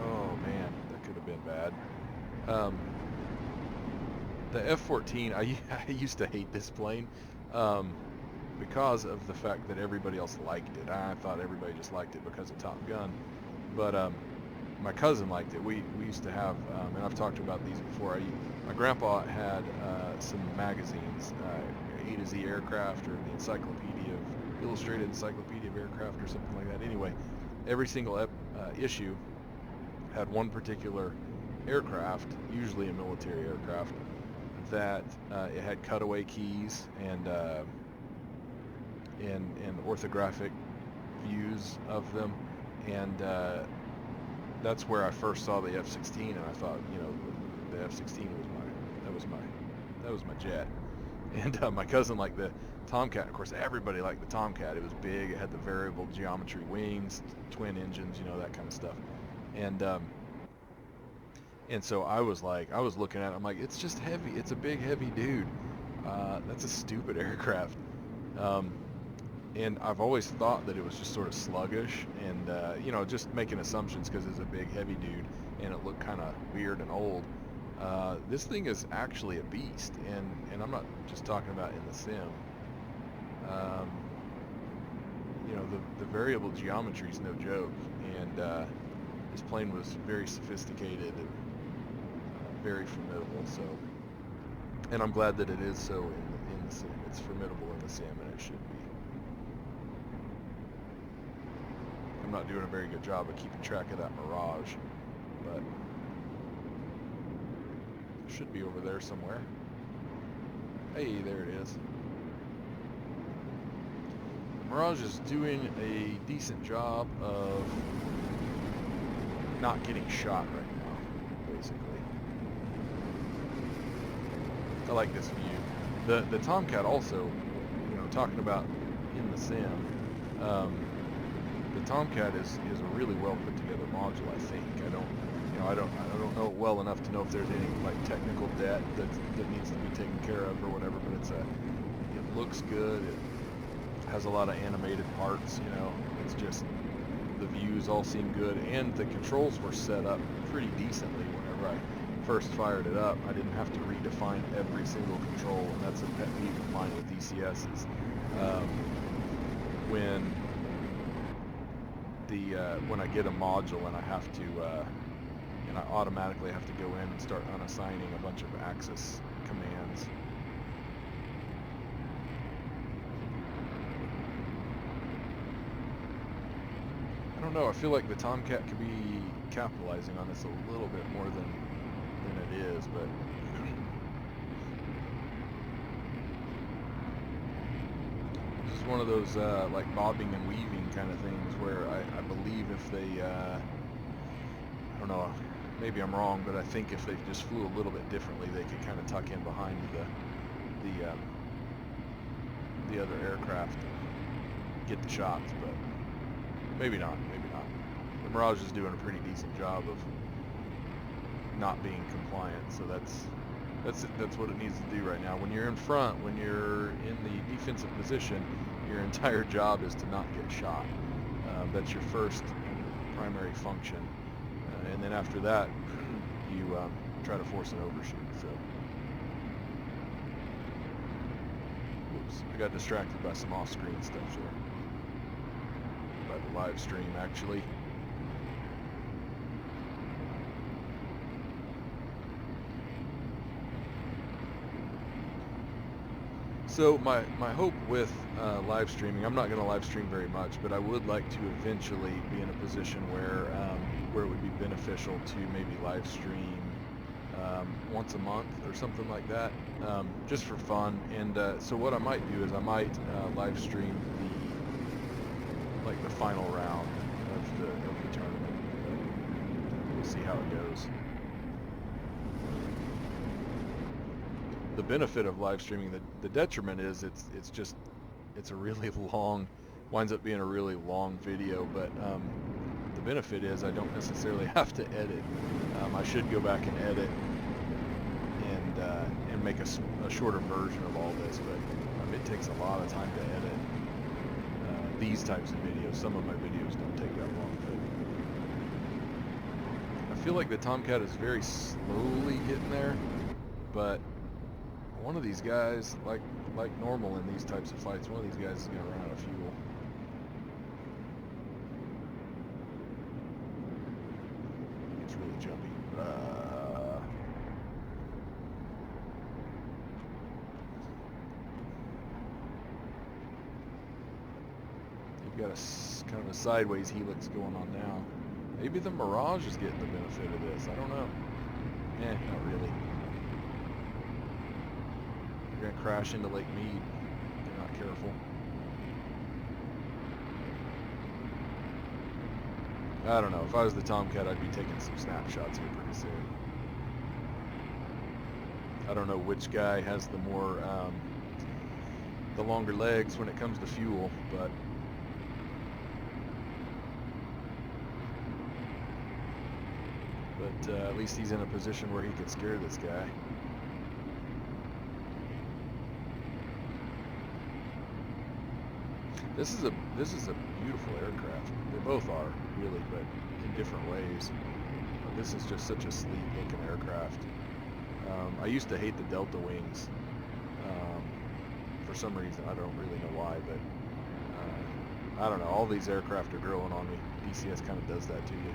oh man, that could have been bad. The F-14, I used to hate this plane because of the fact that everybody else liked it. I thought everybody just liked it because of Top Gun, but my cousin liked it. We used to have, and I've talked about these before. My grandpa had some magazines, A to Z Aircraft, or the Encyclopedia of Illustrated Encyclopedia of Aircraft, or something like that. Anyway, every single issue had one particular aircraft, usually a military aircraft, that it had cutaway keys and orthographic views of them, and that's where I first saw the F-16, and I thought, the F-16 was my jet. And my cousin liked the Tomcat. Of course, everybody liked the Tomcat. It was big. It had the variable geometry wings, twin engines, that kind of stuff. And so I was looking at it. I'm like, it's just heavy. It's a big, heavy dude. That's a stupid aircraft. And I've always thought that it was just sort of sluggish, and just making assumptions because it's a big, heavy dude, and it looked kind of weird and old. This thing is actually a beast, and I'm not just talking about in the sim. The variable geometry is no joke, and this plane was very sophisticated and very formidable. So, and I'm glad that it is so in the sim. It's formidable in the sim, and it should be. I'm not doing a very good job of keeping track of that Mirage, but it should be over there somewhere. Hey, there it is. The Mirage is doing a decent job of not getting shot right now, basically. I like this view. The Tomcat also, talking about in the sim, the Tomcat is a really well put together module. I think I don't know it well enough to know if there's any like technical debt that needs to be taken care of or whatever. But it looks good. It has a lot of animated parts. It's just the views all seem good, and the controls were set up pretty decently whenever I first fired it up. I didn't have to redefine every single control, and that's a pet peeve of mine with DCS is when I get a module and I have to and I automatically have to go in and start unassigning a bunch of access commands. I don't know, I feel like the Tomcat could be capitalizing on this a little bit more than it is, but this is one of those like bobbing and weaving kind of things where I believe if they I don't know, maybe I'm wrong, but I think if they just flew a little bit differently, they could kind of tuck in behind the other aircraft and get the shots, but maybe not. The Mirage is doing a pretty decent job of not being compliant, so that's what it needs to do right now. When you're in front, when you're in the defensive position, your entire job is to not get shot. That's your first primary function. And then after that, you try to force an overshoot. So, whoops, I got distracted by some off-screen stuff there. By the live stream, actually. So my hope with live streaming, I'm not going to live stream very much, but I would like to eventually be in a position where it would be beneficial to maybe live stream once a month or something like that, just for fun. And so what I might do is I might live stream the final round of the tournament. We'll see how it goes. The benefit of live streaming, the detriment is it's a really long, winds up being a really long video, but the benefit is I don't necessarily have to edit. I should go back and edit and make a shorter version of all this, but it takes a lot of time to edit these types of videos. Some of my videos don't take that long, but I feel like the Tomcat is very slowly getting there, but one of these guys, like normal in these types of fights, one of these guys is going to run out of fuel. It's really jumpy. You've got a kind of a sideways helix going on now. Maybe the Mirage is getting the benefit of this. I don't know. Not really. They're gonna crash into Lake Mead if they're not careful. I don't know. If I was the Tomcat, I'd be taking some snapshots here pretty soon. I don't know which guy has the more, the longer legs when it comes to fuel, but at least he's in a position where he could scare this guy. This is a beautiful aircraft. They both are, really, but in different ways. This is just such a sleek looking aircraft. I used to hate the Delta wings. For some reason, I don't really know why, but I don't know. All these aircraft are growing on me. DCS kind of does that to you.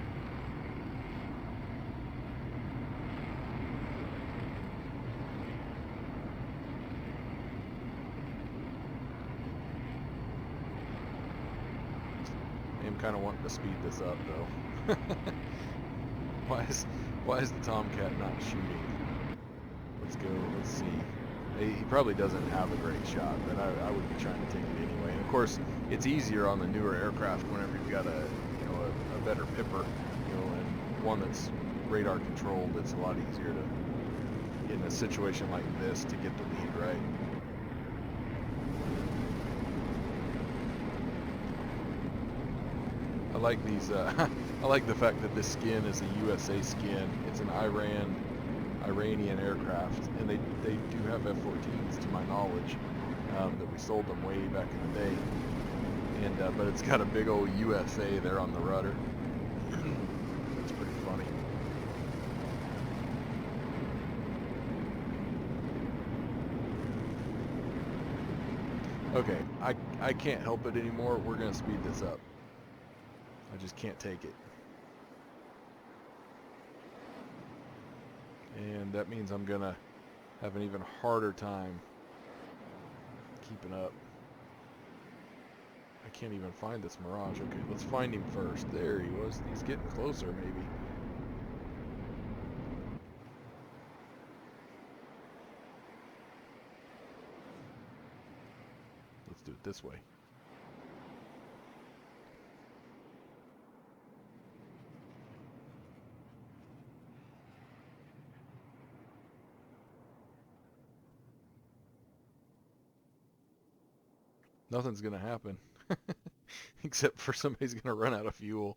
I'm kind of wanting to speed this up though. Why is the Tomcat not shooting? Let's go. Let's see. He probably doesn't have a great shot, but I would be trying to take it anyway. And of course, it's easier on the newer aircraft whenever you've got a better pipper, and one that's radar controlled. It's a lot easier to, in a situation like this, to get the lead right. I like these. I like the fact that this skin is a USA skin. It's an Iranian aircraft, and they do have F-14s to my knowledge. That we sold them way back in the day. And but it's got a big old USA there on the rudder. That's pretty funny. Okay, I can't help it anymore. We're gonna speed this up. I just can't take it. And that means I'm gonna have an even harder time keeping up. I can't even find this Mirage. Okay, let's find him first. There he was. He's getting closer, maybe. Let's do it this way. Nothing's gonna happen. Except for somebody's gonna run out of fuel.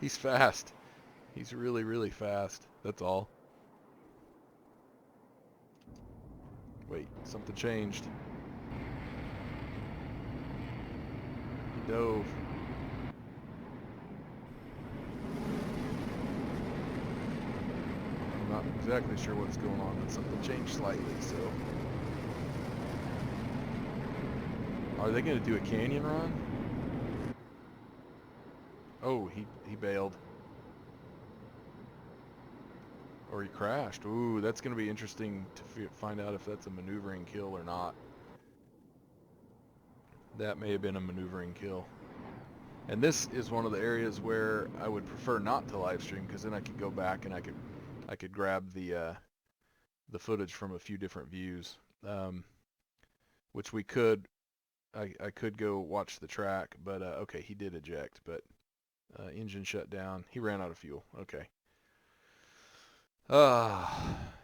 He's fast. He's really, really fast. That's all. Wait, something changed. He dove. I'm not exactly sure what's going on, but something changed slightly, so. Are they going to do a canyon run? Oh, he bailed. Or he crashed. Ooh, that's going to be interesting to find out if that's a maneuvering kill or not. That may have been a maneuvering kill. And this is one of the areas where I would prefer not to live stream, because then I could go back and I could grab the footage from a few different views, which we could. I could go watch the track, but okay, he did eject, but engine shut down. He ran out of fuel. Okay.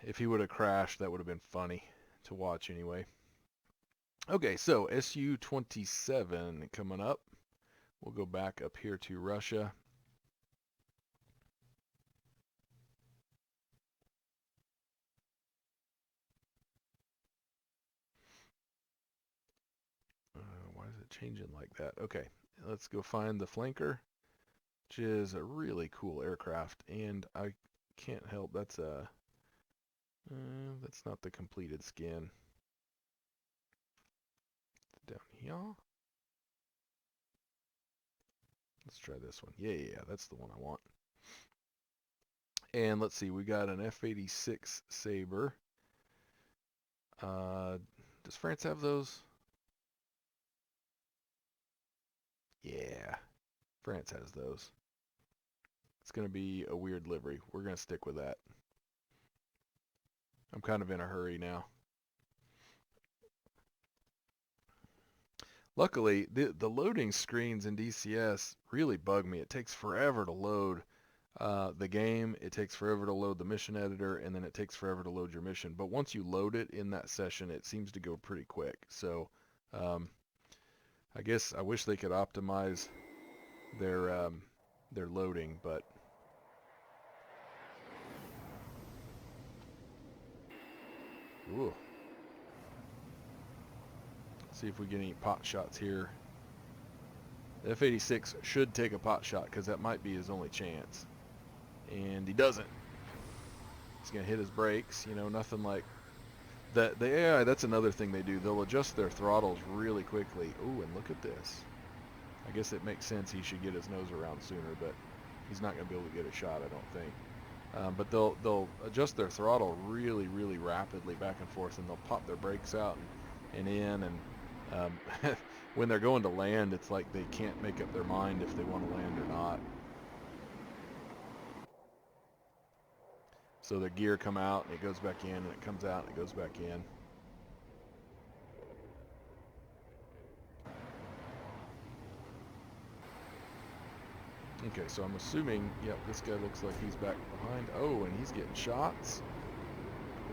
If he would have crashed, that would have been funny to watch anyway. Okay, so SU-27 coming up. We'll go back up here to Russia. Why is it changing like that? Okay, let's go find the flanker, which is a really cool aircraft, and I can't help. That's that's not the completed skin. Down here. Let's try this one. Yeah, that's the one I want. And let's see, we got an F-86 Sabre. Does France have those? Yeah, France has those. It's going to be a weird livery. We're going to stick with that. I'm kind of in a hurry now. Luckily, the loading screens in DCS really bug me. It takes forever to load the game. It takes forever to load the mission editor, and then it takes forever to load your mission. But once you load it in that session, it seems to go pretty quick. So I guess I wish they could optimize their loading, but ooh. See if we get any pot shots here. The F-86 should take a pot shot, because that might be his only chance. And he doesn't. He's going to hit his brakes. You know, nothing like... The AI, that's another thing they do. They'll adjust their throttles really quickly. Ooh, and look at this. I guess it makes sense he should get his nose around sooner, but he's not going to be able to get a shot, I don't think. But they'll adjust their throttle really, really rapidly back and forth, and they'll pop their brakes out and in, and when they're going to land, it's like they can't make up their mind if they want to land or not. So the gear come out, and it goes back in, and it comes out, and it goes back in. Okay, so I'm assuming, yep, this guy looks like he's back behind. Oh, and he's getting shots.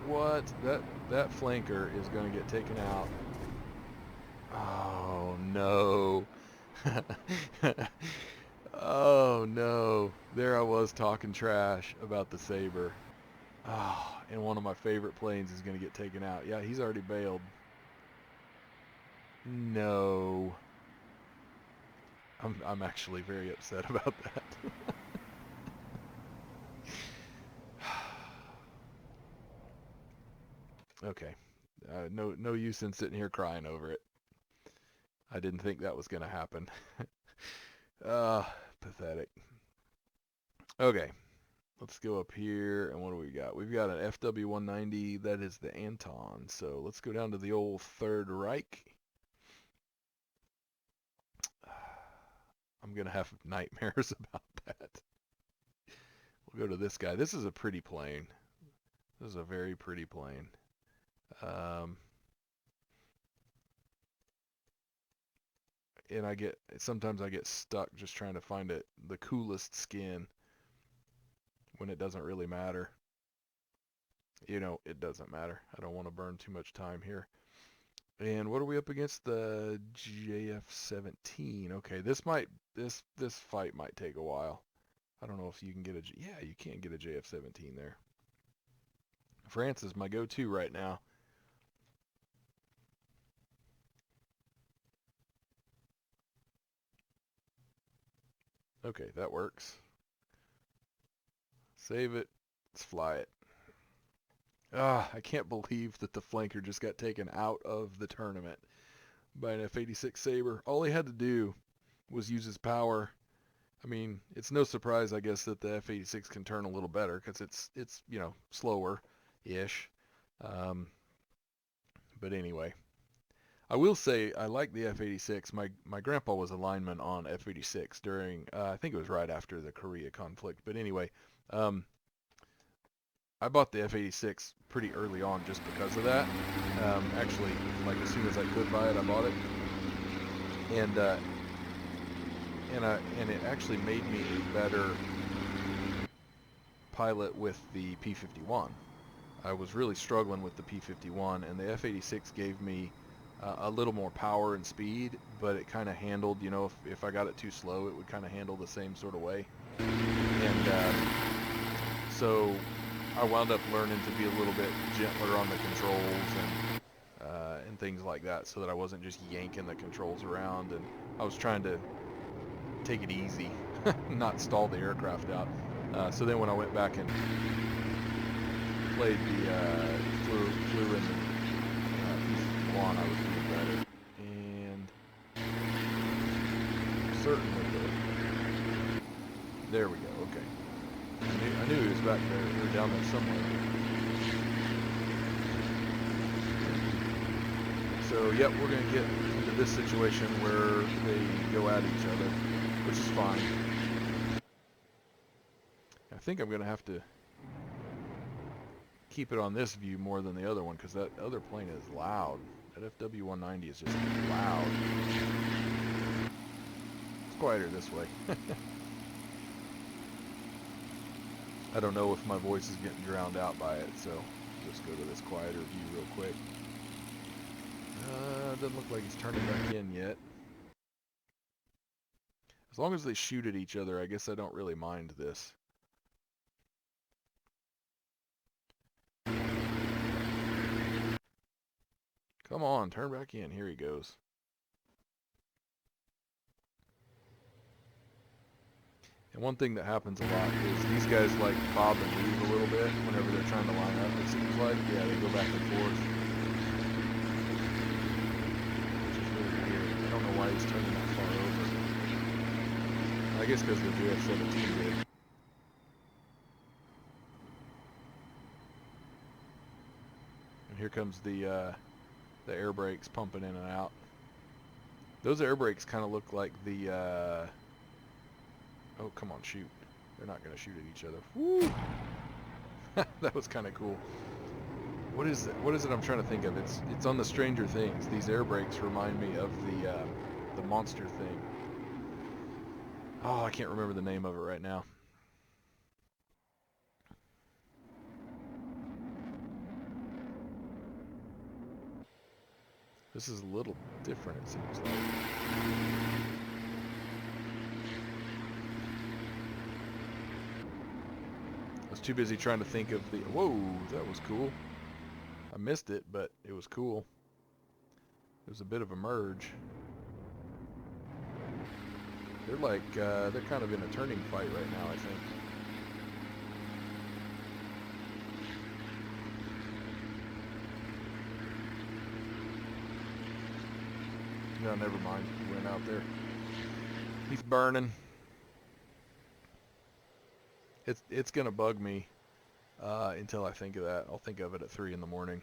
What? That flanker is going to get taken out. Oh, no. Oh, no. There I was talking trash about the Sabre. Oh, and one of my favorite planes is going to get taken out. Yeah, he's already bailed. No. I'm actually very upset about that. Okay. No use in sitting here crying over it. I didn't think that was going to happen. Pathetic. Okay. Let's go up here, and what do we got? We've got an FW-190. That is the Anton. So let's go down to the old Third Reich. I'm going to have nightmares about that. We'll go to this guy. This is a pretty plane. This is a very pretty plane. And sometimes I get stuck just trying to find the coolest skin when it doesn't really matter. You know, it doesn't matter. I don't want to burn too much time here. And what are we up against? The JF-17. Okay, this fight might take a while. I don't know if you can get yeah, you can get a JF-17 there. France is my go-to right now. Okay, that works. Save it. Let's fly it. Ah, I can't believe that the flanker just got taken out of the tournament by an F-86 Sabre. All he had to do was use his power. I mean, it's no surprise, I guess, that the F-86 can turn a little better because it's slower-ish. Um, but anyway, I will say I like the F-86. My grandpa was a lineman on F-86 during I think it was right after the Korea conflict. But anyway, um, I bought the F-86 pretty early on just because of that. Actually, like as soon as I could buy it, I bought it, and and it actually made me a better pilot with the P-51. I was really struggling with the P-51, and the F-86 gave me a little more power and speed, but it kind of handled, if I got it too slow, it would kind of handle the same sort of way. And so I wound up learning to be a little bit gentler on the controls and things like that, so that I wasn't just yanking the controls around, and I was trying to take it easy, not stall the aircraft out. So then when I went back and played flew in the P-51, I was doing better, and certainly there we go. Okay, I knew he was back there. He was down there somewhere. So yep, we're gonna get into this situation where they go at each other, which is fine. I think I'm gonna have to keep it on this view more than the other one because that other plane is loud. That FW-190 is just loud. It's quieter this way. I don't know if my voice is getting drowned out by it, so just go to this quieter view real quick. Doesn't look like he's turning back in yet. As long as they shoot at each other, I guess I don't really mind this. Come on, turn back in. Here he goes. And one thing that happens a lot is these guys like bob and weave a little bit whenever they're trying to line up, it seems like. Yeah, they go back and forth. Which is really weird. I don't know why he's turning that far over. I guess because the JF-17 did. And here comes the air brakes pumping in and out. Those air brakes kind of look like the oh, come on, shoot. They're not going to shoot at each other. Woo! That was kind of cool. What is it? What is it I'm trying to think of? It's on the Stranger Things. These air brakes remind me of the monster thing. Oh, I can't remember the name of it right now. This is a little different, it seems like. I was too busy trying to think of the... Whoa, that was cool. I missed it, but it was cool. It was a bit of a merge. They're like, they're kind of in a turning fight right now, I think. No, never mind. He went out there. He's burning. It's gonna bug me until I think of that. I'll think of it at 3 in the morning.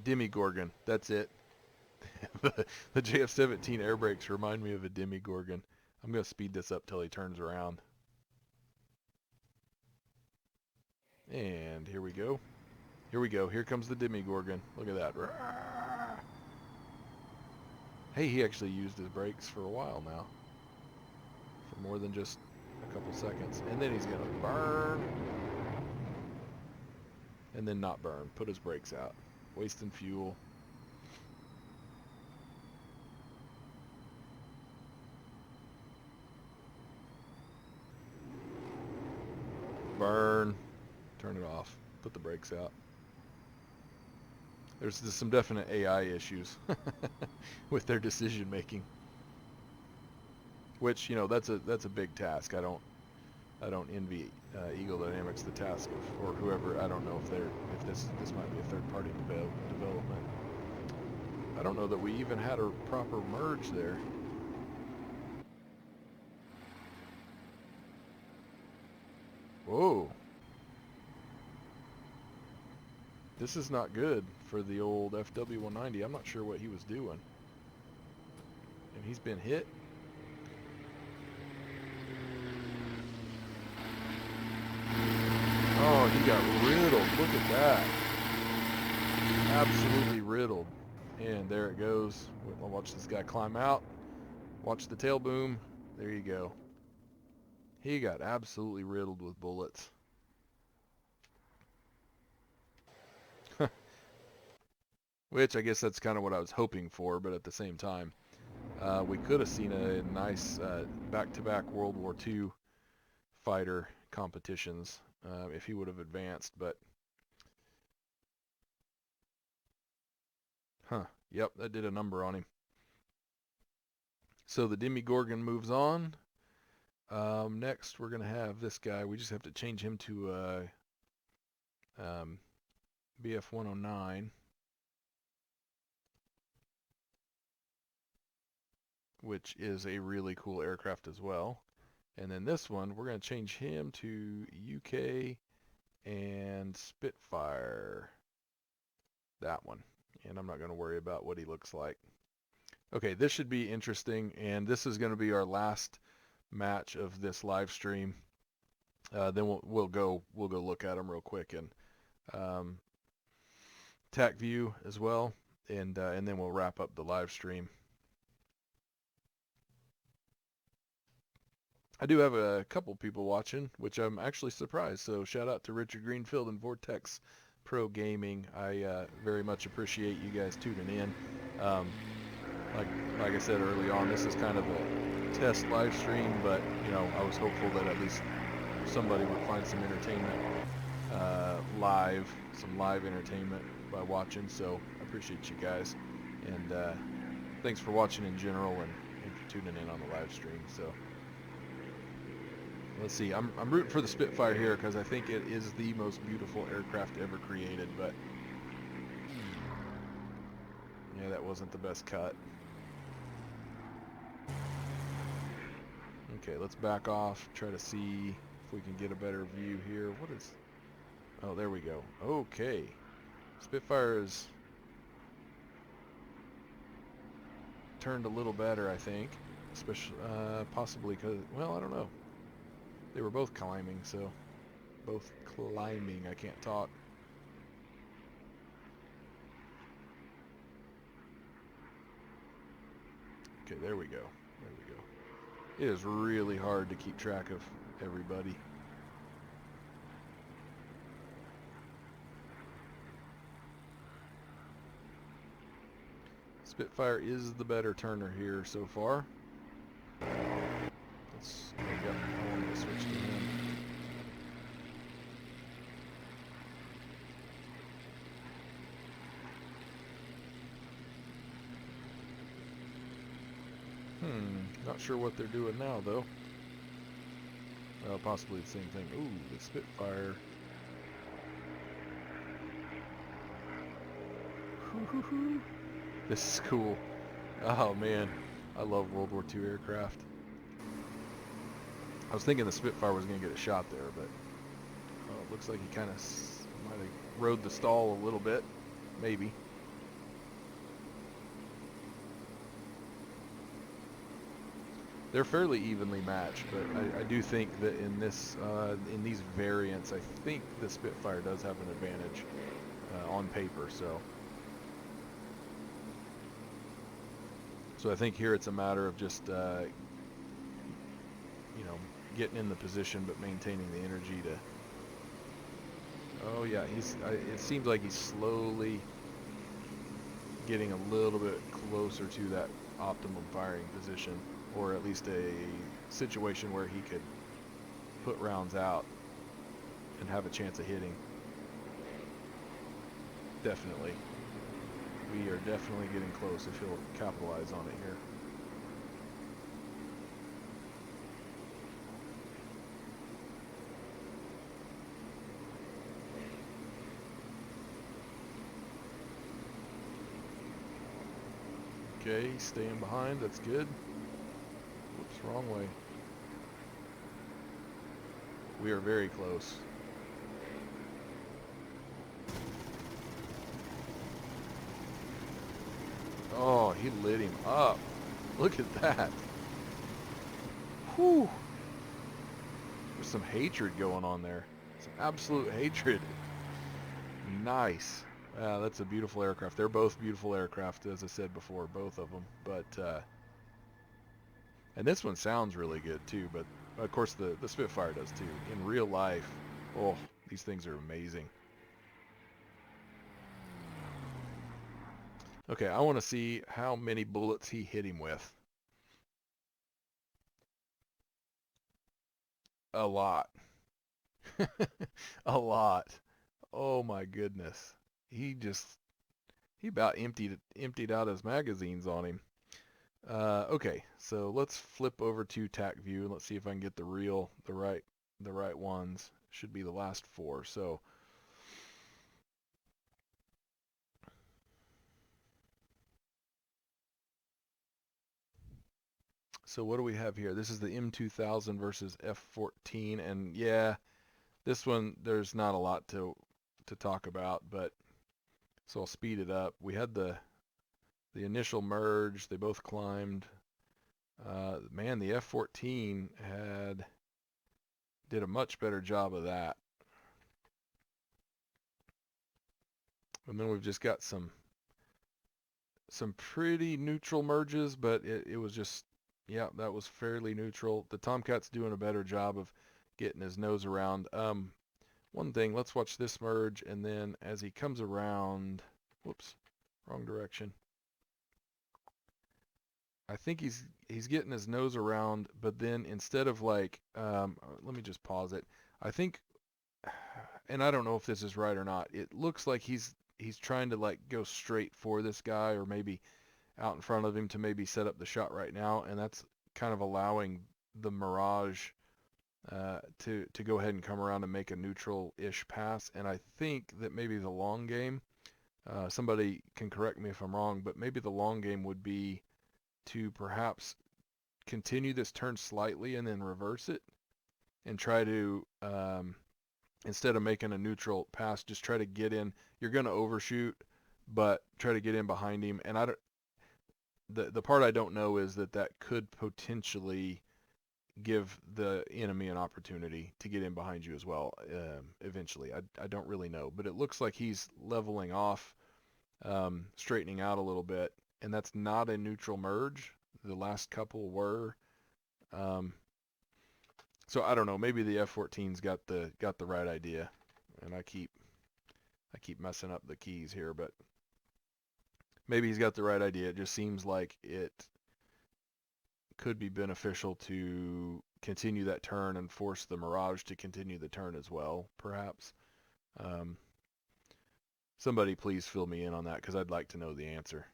Demigorgon. That's it. The JF-17 air brakes remind me of a Demigorgon. I'm gonna speed this up till he turns around. And here we go. Here we go. Here comes the Demigorgon. Look at that. Hey, he actually used his brakes for a while now. For more than just a couple seconds. And then he's going to burn. and then not burn. Put his brakes out. Wasting fuel. Burn. Turn it off. Put the brakes out. There's some definite AI issues with their decision making, which, you know, that's a big task. I don't envy Eagle Dynamics the task of, or whoever. I don't know if this might be a third party development. I don't know that we even had a proper merge there. Whoa. This is not good for the old FW190. I'm not sure what he was doing. And he's been hit. Oh, he got riddled. Look at that. Absolutely riddled. And there it goes. I'll watch this guy climb out. Watch the tail boom. There you go. He got absolutely riddled with bullets. Which I guess that's kind of what I was hoping for, but at the same time, we could have seen a nice back-to-back World War II fighter competitions if he would have advanced, but yep, that did a number on him. So the Demigorgon moves on. Next, we're going to have this guy. We just have to change him to BF-109. Which is a really cool aircraft as well. And then this one, we're going to change him to UK and Spitfire. That one. And I'm not going to worry about what he looks like. Okay, this should be interesting, and this is going to be our last match of this live stream. Then we'll go look at them real quick and TAC view as well, and then we'll wrap up the live stream. I do have a couple people watching, which I'm actually surprised. So shout out to Richard Greenfield and Vortex Pro Gaming. I very much appreciate you guys tuning in. Like I said early on, this is kind of a test live stream, but you know, I was hopeful that at least somebody would find some entertainment some live entertainment by watching. So I appreciate you guys, and thanks for watching in general and for tuning in on the live stream. So. Let's see, I'm rooting for the Spitfire here because I think it is the most beautiful aircraft ever created, but yeah, that wasn't the best cut. Okay, let's back off, try to see if we can get a better view here. What is... Oh, there we go. Okay. Spitfire is turned a little better, I think. Especially, possibly because, well, I don't know. They were both climbing, so both climbing. I can't talk. Okay, there we go. There we go. It is really hard to keep track of everybody. Spitfire is the better turner here so far. Yep, I wanted to switch to him. Not sure what they're doing now, though. Possibly the same thing. Ooh, the Spitfire. This is cool. Oh, man. I love World War II aircraft. I was thinking the Spitfire was going to get a shot there, but it looks like he kind of might have rode the stall a little bit, maybe. They're fairly evenly matched, but I do think that in this in these variants, I think the Spitfire does have an advantage on paper. So I think here it's a matter of just you know, getting in the position but maintaining the energy to... Oh yeah, it seems like he's slowly getting a little bit closer to that optimum firing position, or at least a situation where he could put rounds out and have a chance of hitting. Definitely. We are definitely getting close if he'll capitalize on it here. Okay, he's staying behind. That's good. Whoops, wrong way. We are very close. Oh, he lit him up. Look at that. Whew. There's some hatred going on there. Some absolute hatred. Nice. That's a beautiful aircraft. They're both beautiful aircraft, as I said before, both of them. But and this one sounds really good too. But of course, the Spitfire does too. In real life, oh, these things are amazing. Okay, I want to see how many bullets he hit him with. A lot. A lot. Oh my goodness. He about emptied out his magazines on him. Okay, so let's flip over to TAC view and let's see if I can get the right ones. Should be the last four. So what do we have here? This is the M2000 versus F14, and yeah, this one there's not a lot to talk about, but so I'll speed it up. We had the initial merge. They both climbed. Man, the F14 did a much better job of that. And then we've just got some pretty neutral merges, but it was just, yeah, that was fairly neutral. The Tomcat's doing a better job of getting his nose around. One thing, let's watch this merge, and then as he comes around, whoops, wrong direction. I think he's getting his nose around, but then instead of like, let me just pause it. I think, and I don't know if this is right or not. It looks like he's trying to like go straight for this guy, or maybe out in front of him to maybe set up the shot right now, and that's kind of allowing the Mirage to go ahead and come around and make a neutral-ish pass. And I think that maybe the long game, somebody can correct me if I'm wrong, but maybe the long game would be to perhaps continue this turn slightly and then reverse it and try to, instead of making a neutral pass, just try to get in. You're going to overshoot, but try to get in behind him. And the part I don't know is that could potentially give the enemy an opportunity to get in behind you as well, eventually. I don't really know, but it looks like he's leveling off, straightening out a little bit, and that's not a neutral merge. The last couple were. So I don't know. Maybe the F-14's got the right idea, and I keep messing up the keys here, but maybe he's got the right idea. It just seems like it could be beneficial to continue that turn and force the Mirage to continue the turn as well, perhaps. Somebody please fill me in on that, because I'd like to know the answer.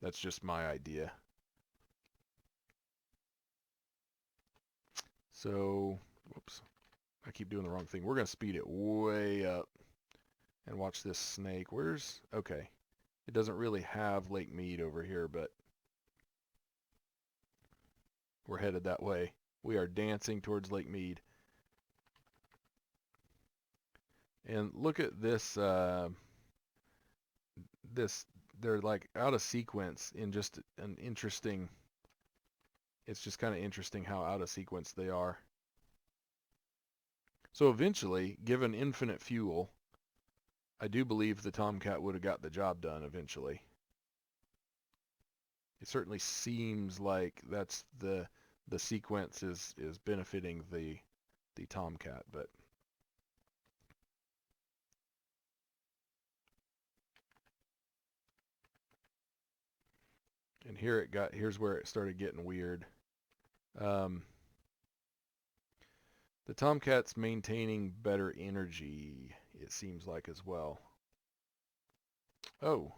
That's just my idea. So, whoops, I keep doing the wrong thing. We're going to speed it way up and watch this snake. Okay. It doesn't really have Lake Mead over here, but we're headed that way. We are dancing towards Lake Mead. And look at this, they're like out of sequence in just an interesting, it's just kind of interesting how out of sequence they are. So eventually, given infinite fuel, I do believe the Tomcat would have got the job done eventually. It certainly seems like that's the sequence is benefiting the Tomcat, but And here's where it started getting weird. Um, the Tomcat's maintaining better energy, it seems like as well. Oh,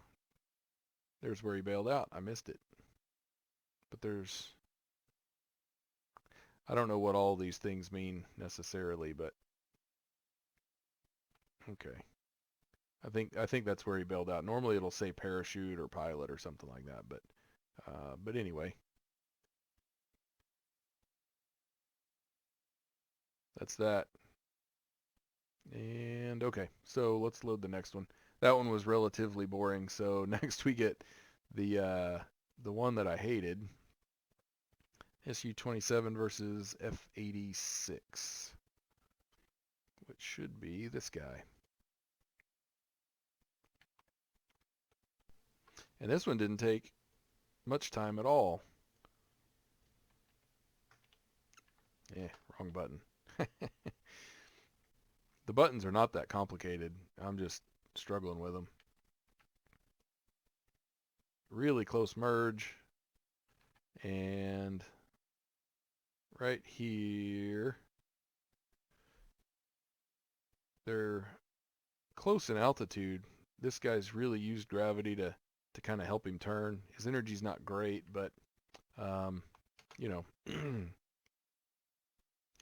there's where he bailed out. I missed it. But I don't know what all these things mean necessarily, but okay. I think that's where he bailed out. Normally it'll say parachute or pilot or something like that, but anyway, that's that. And okay, so let's load the next one. That one was relatively boring. So next we get the one that I hated, SU-27 versus F-86, which should be this guy. And this one didn't take much time at all. Wrong button. The buttons are not that complicated. I'm just struggling with them. Really close merge. And right here, they're close in altitude. This guy's really used gravity to kind of help him turn. His energy's not great, but, you know,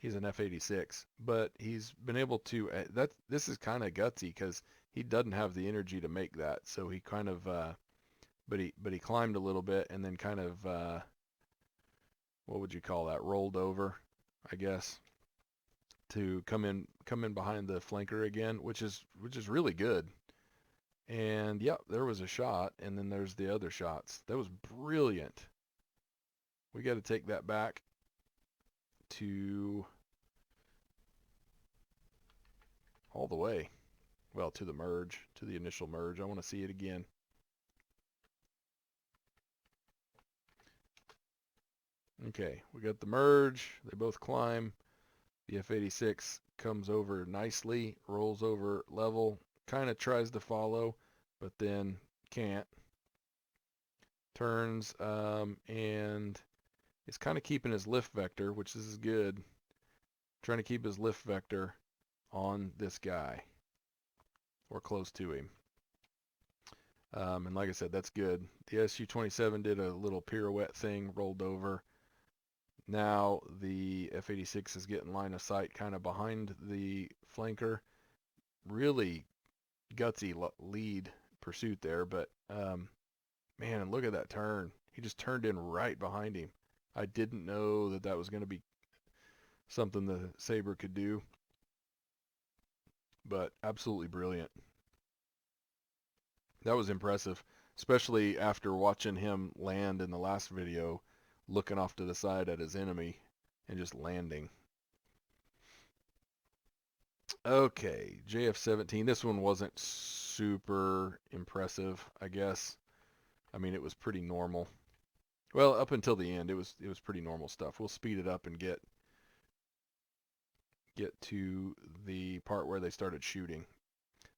he's an F-86. But he's been able to, this is kind of gutsy because he doesn't have the energy to make that. So he kind of, but he climbed a little bit and then kind of, what would you call that? Rolled over, I guess, to come in behind the flanker again, which is really good. And yep, there was a shot, and then there's the other shots. That was brilliant. We got to take that back to all the way. Well, to the merge, to the initial merge. I want to see it again. Okay, we got the merge. They both climb. The F-86 comes over nicely, rolls over level, kind of tries to follow, but then can't. Turns and is kind of keeping his lift vector, which is good. Trying to keep his lift vector on this guy or close to him. And like I said, that's good. The SU-27 did a little pirouette thing, rolled over. Now the F-86 is getting line of sight kind of behind the flanker. Really gutsy lead pursuit there, but man, look at that turn. He just turned in right behind him. I didn't know that was going to be something the Sabre could do, but absolutely brilliant. That was impressive, especially after watching him land in the last video, looking off to the side at his enemy and just landing. Okay, JF-17. This one wasn't super impressive, I guess. I mean, it was pretty normal. Well, up until the end, it was pretty normal stuff. We'll speed it up and get to the part where they started shooting,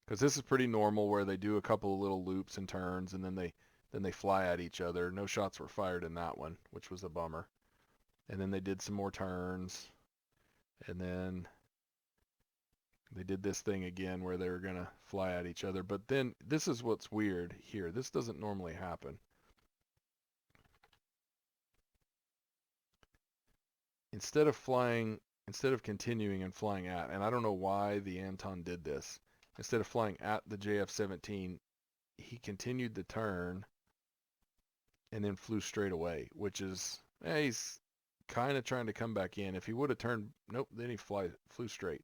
because this is pretty normal, where they do a couple of little loops and turns, and then they fly at each other. No shots were fired in that one, which was a bummer. And then they did some more turns, and then they did this thing again where they were gonna fly at each other. But then this is what's weird here. This doesn't normally happen. Instead of continuing and flying at, and I don't know why the Anton did this. Instead of flying at the JF-17, he continued the turn and then flew straight away, which is, he's kind of trying to come back in. If he would have turned, nope, then he flew straight.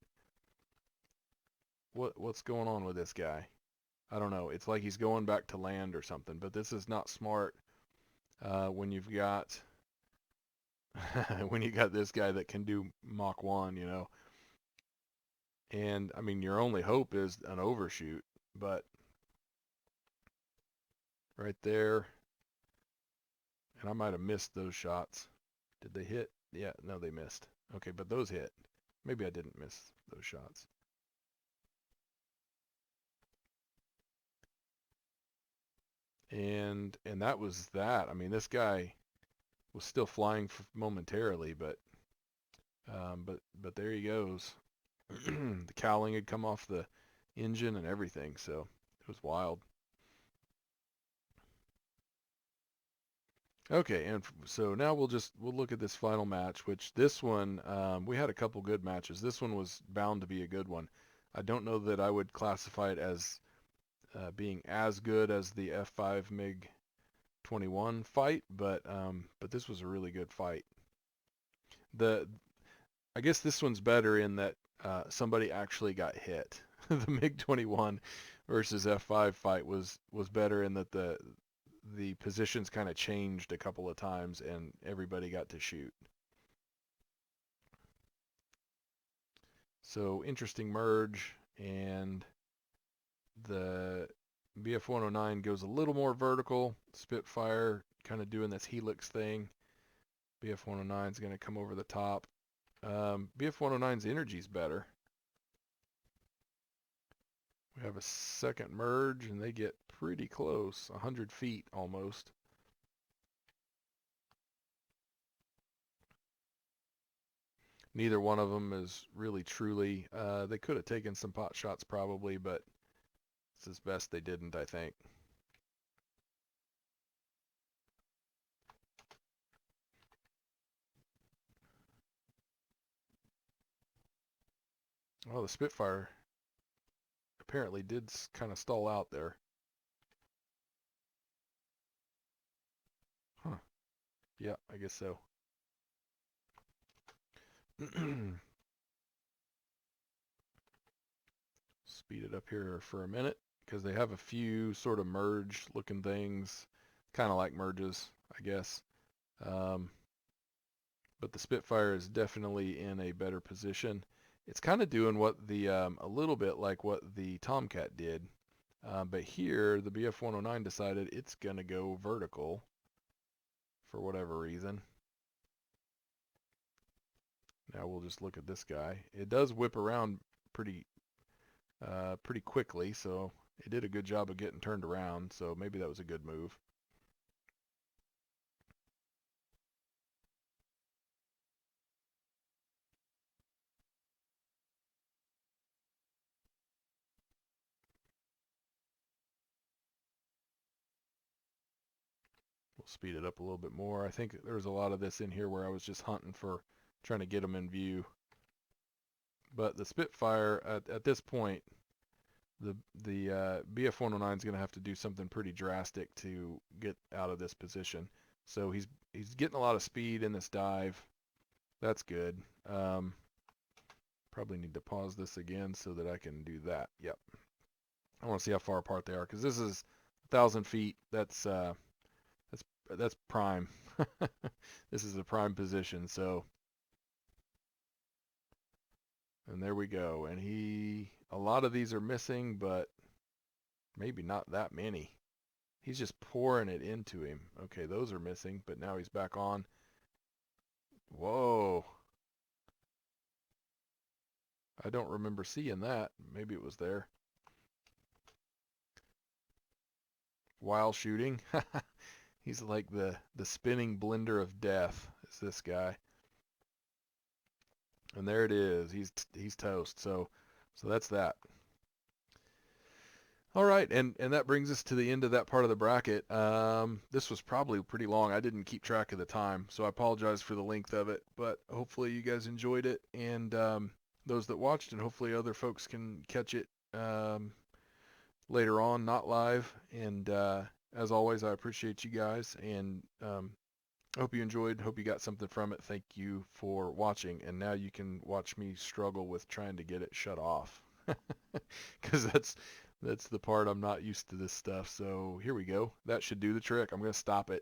What's going on with this guy? I don't know. It's like he's going back to land or something, but this is not smart when you've got when you got this guy that can do Mach 1, you know. And I mean, your only hope is an overshoot, but right there, and I might have missed those shots. Did they hit? Yeah, no, they missed. Okay, but those hit. Maybe I didn't miss those shots. and that was that. I mean, this guy was still flying momentarily, but there he goes. The cowling had come off the engine and everything, so it was wild. Okay, and so now we'll look at this final match, which this one we had a couple good matches. This one was bound to be a good one. I don't know that I would classify it as being as good as the F5 MiG 21 fight, but this was a really good fight. The I guess this one's better in that somebody actually got hit. The MiG 21 versus F5 fight was better in that the positions kind of changed a couple of times and everybody got to shoot. So interesting merge, and the BF-109 goes a little more vertical. Spitfire kind of doing this helix thing. BF-109 is going to come over the top. BF-109's energy is better. We have a second merge, and they get pretty close, 100 feet almost. Neither one of them is really truly. They could have taken some pot shots probably, but it's as best they didn't, I think. Well, the Spitfire apparently did kind of stall out there. Huh. Yeah, I guess so. Speed it up here for a minute because they have a few sort of merge looking things, kind of like merges, I guess. But the Spitfire is definitely in a better position. It's kind of doing what the a little bit like what the Tomcat did, but here the BF-109 decided it's gonna go vertical for whatever reason. Now we'll just look at this guy. It does whip around pretty pretty quickly, so it did a good job of getting turned around. So maybe that was a good move. We'll speed it up a little bit more. I think there was a lot of this in here where I was just hunting for trying to get them in view. But the Spitfire at this point, the BF-109 is going to have to do something pretty drastic to get out of this position. So he's getting a lot of speed in this dive. That's good. Probably need to pause this again so that I can do that. Yep. I want to see how far apart they are because this is 1,000 feet. That's prime. This is a prime position. So, and there we go. And a lot of these are missing, but maybe not that many. He's just pouring it into him. Okay, those are missing, but now he's back on. Whoa. I don't remember seeing that. Maybe it was there. While shooting. He's like the spinning blender of death is this guy. And there it is. He's toast. So that's that. All right, and that brings us to the end of that part of the bracket. This was probably pretty long. I didn't keep track of the time, so I apologize for the length of it. But hopefully you guys enjoyed it, and those that watched, and hopefully other folks can catch it later on, not live. And as always, I appreciate you guys, and hope you enjoyed. Hope you got something from it. Thank you for watching, and now you can watch me struggle with trying to get it shut off, because that's the part I'm not used to this stuff. So here we go. That should do the trick. I'm going to stop it.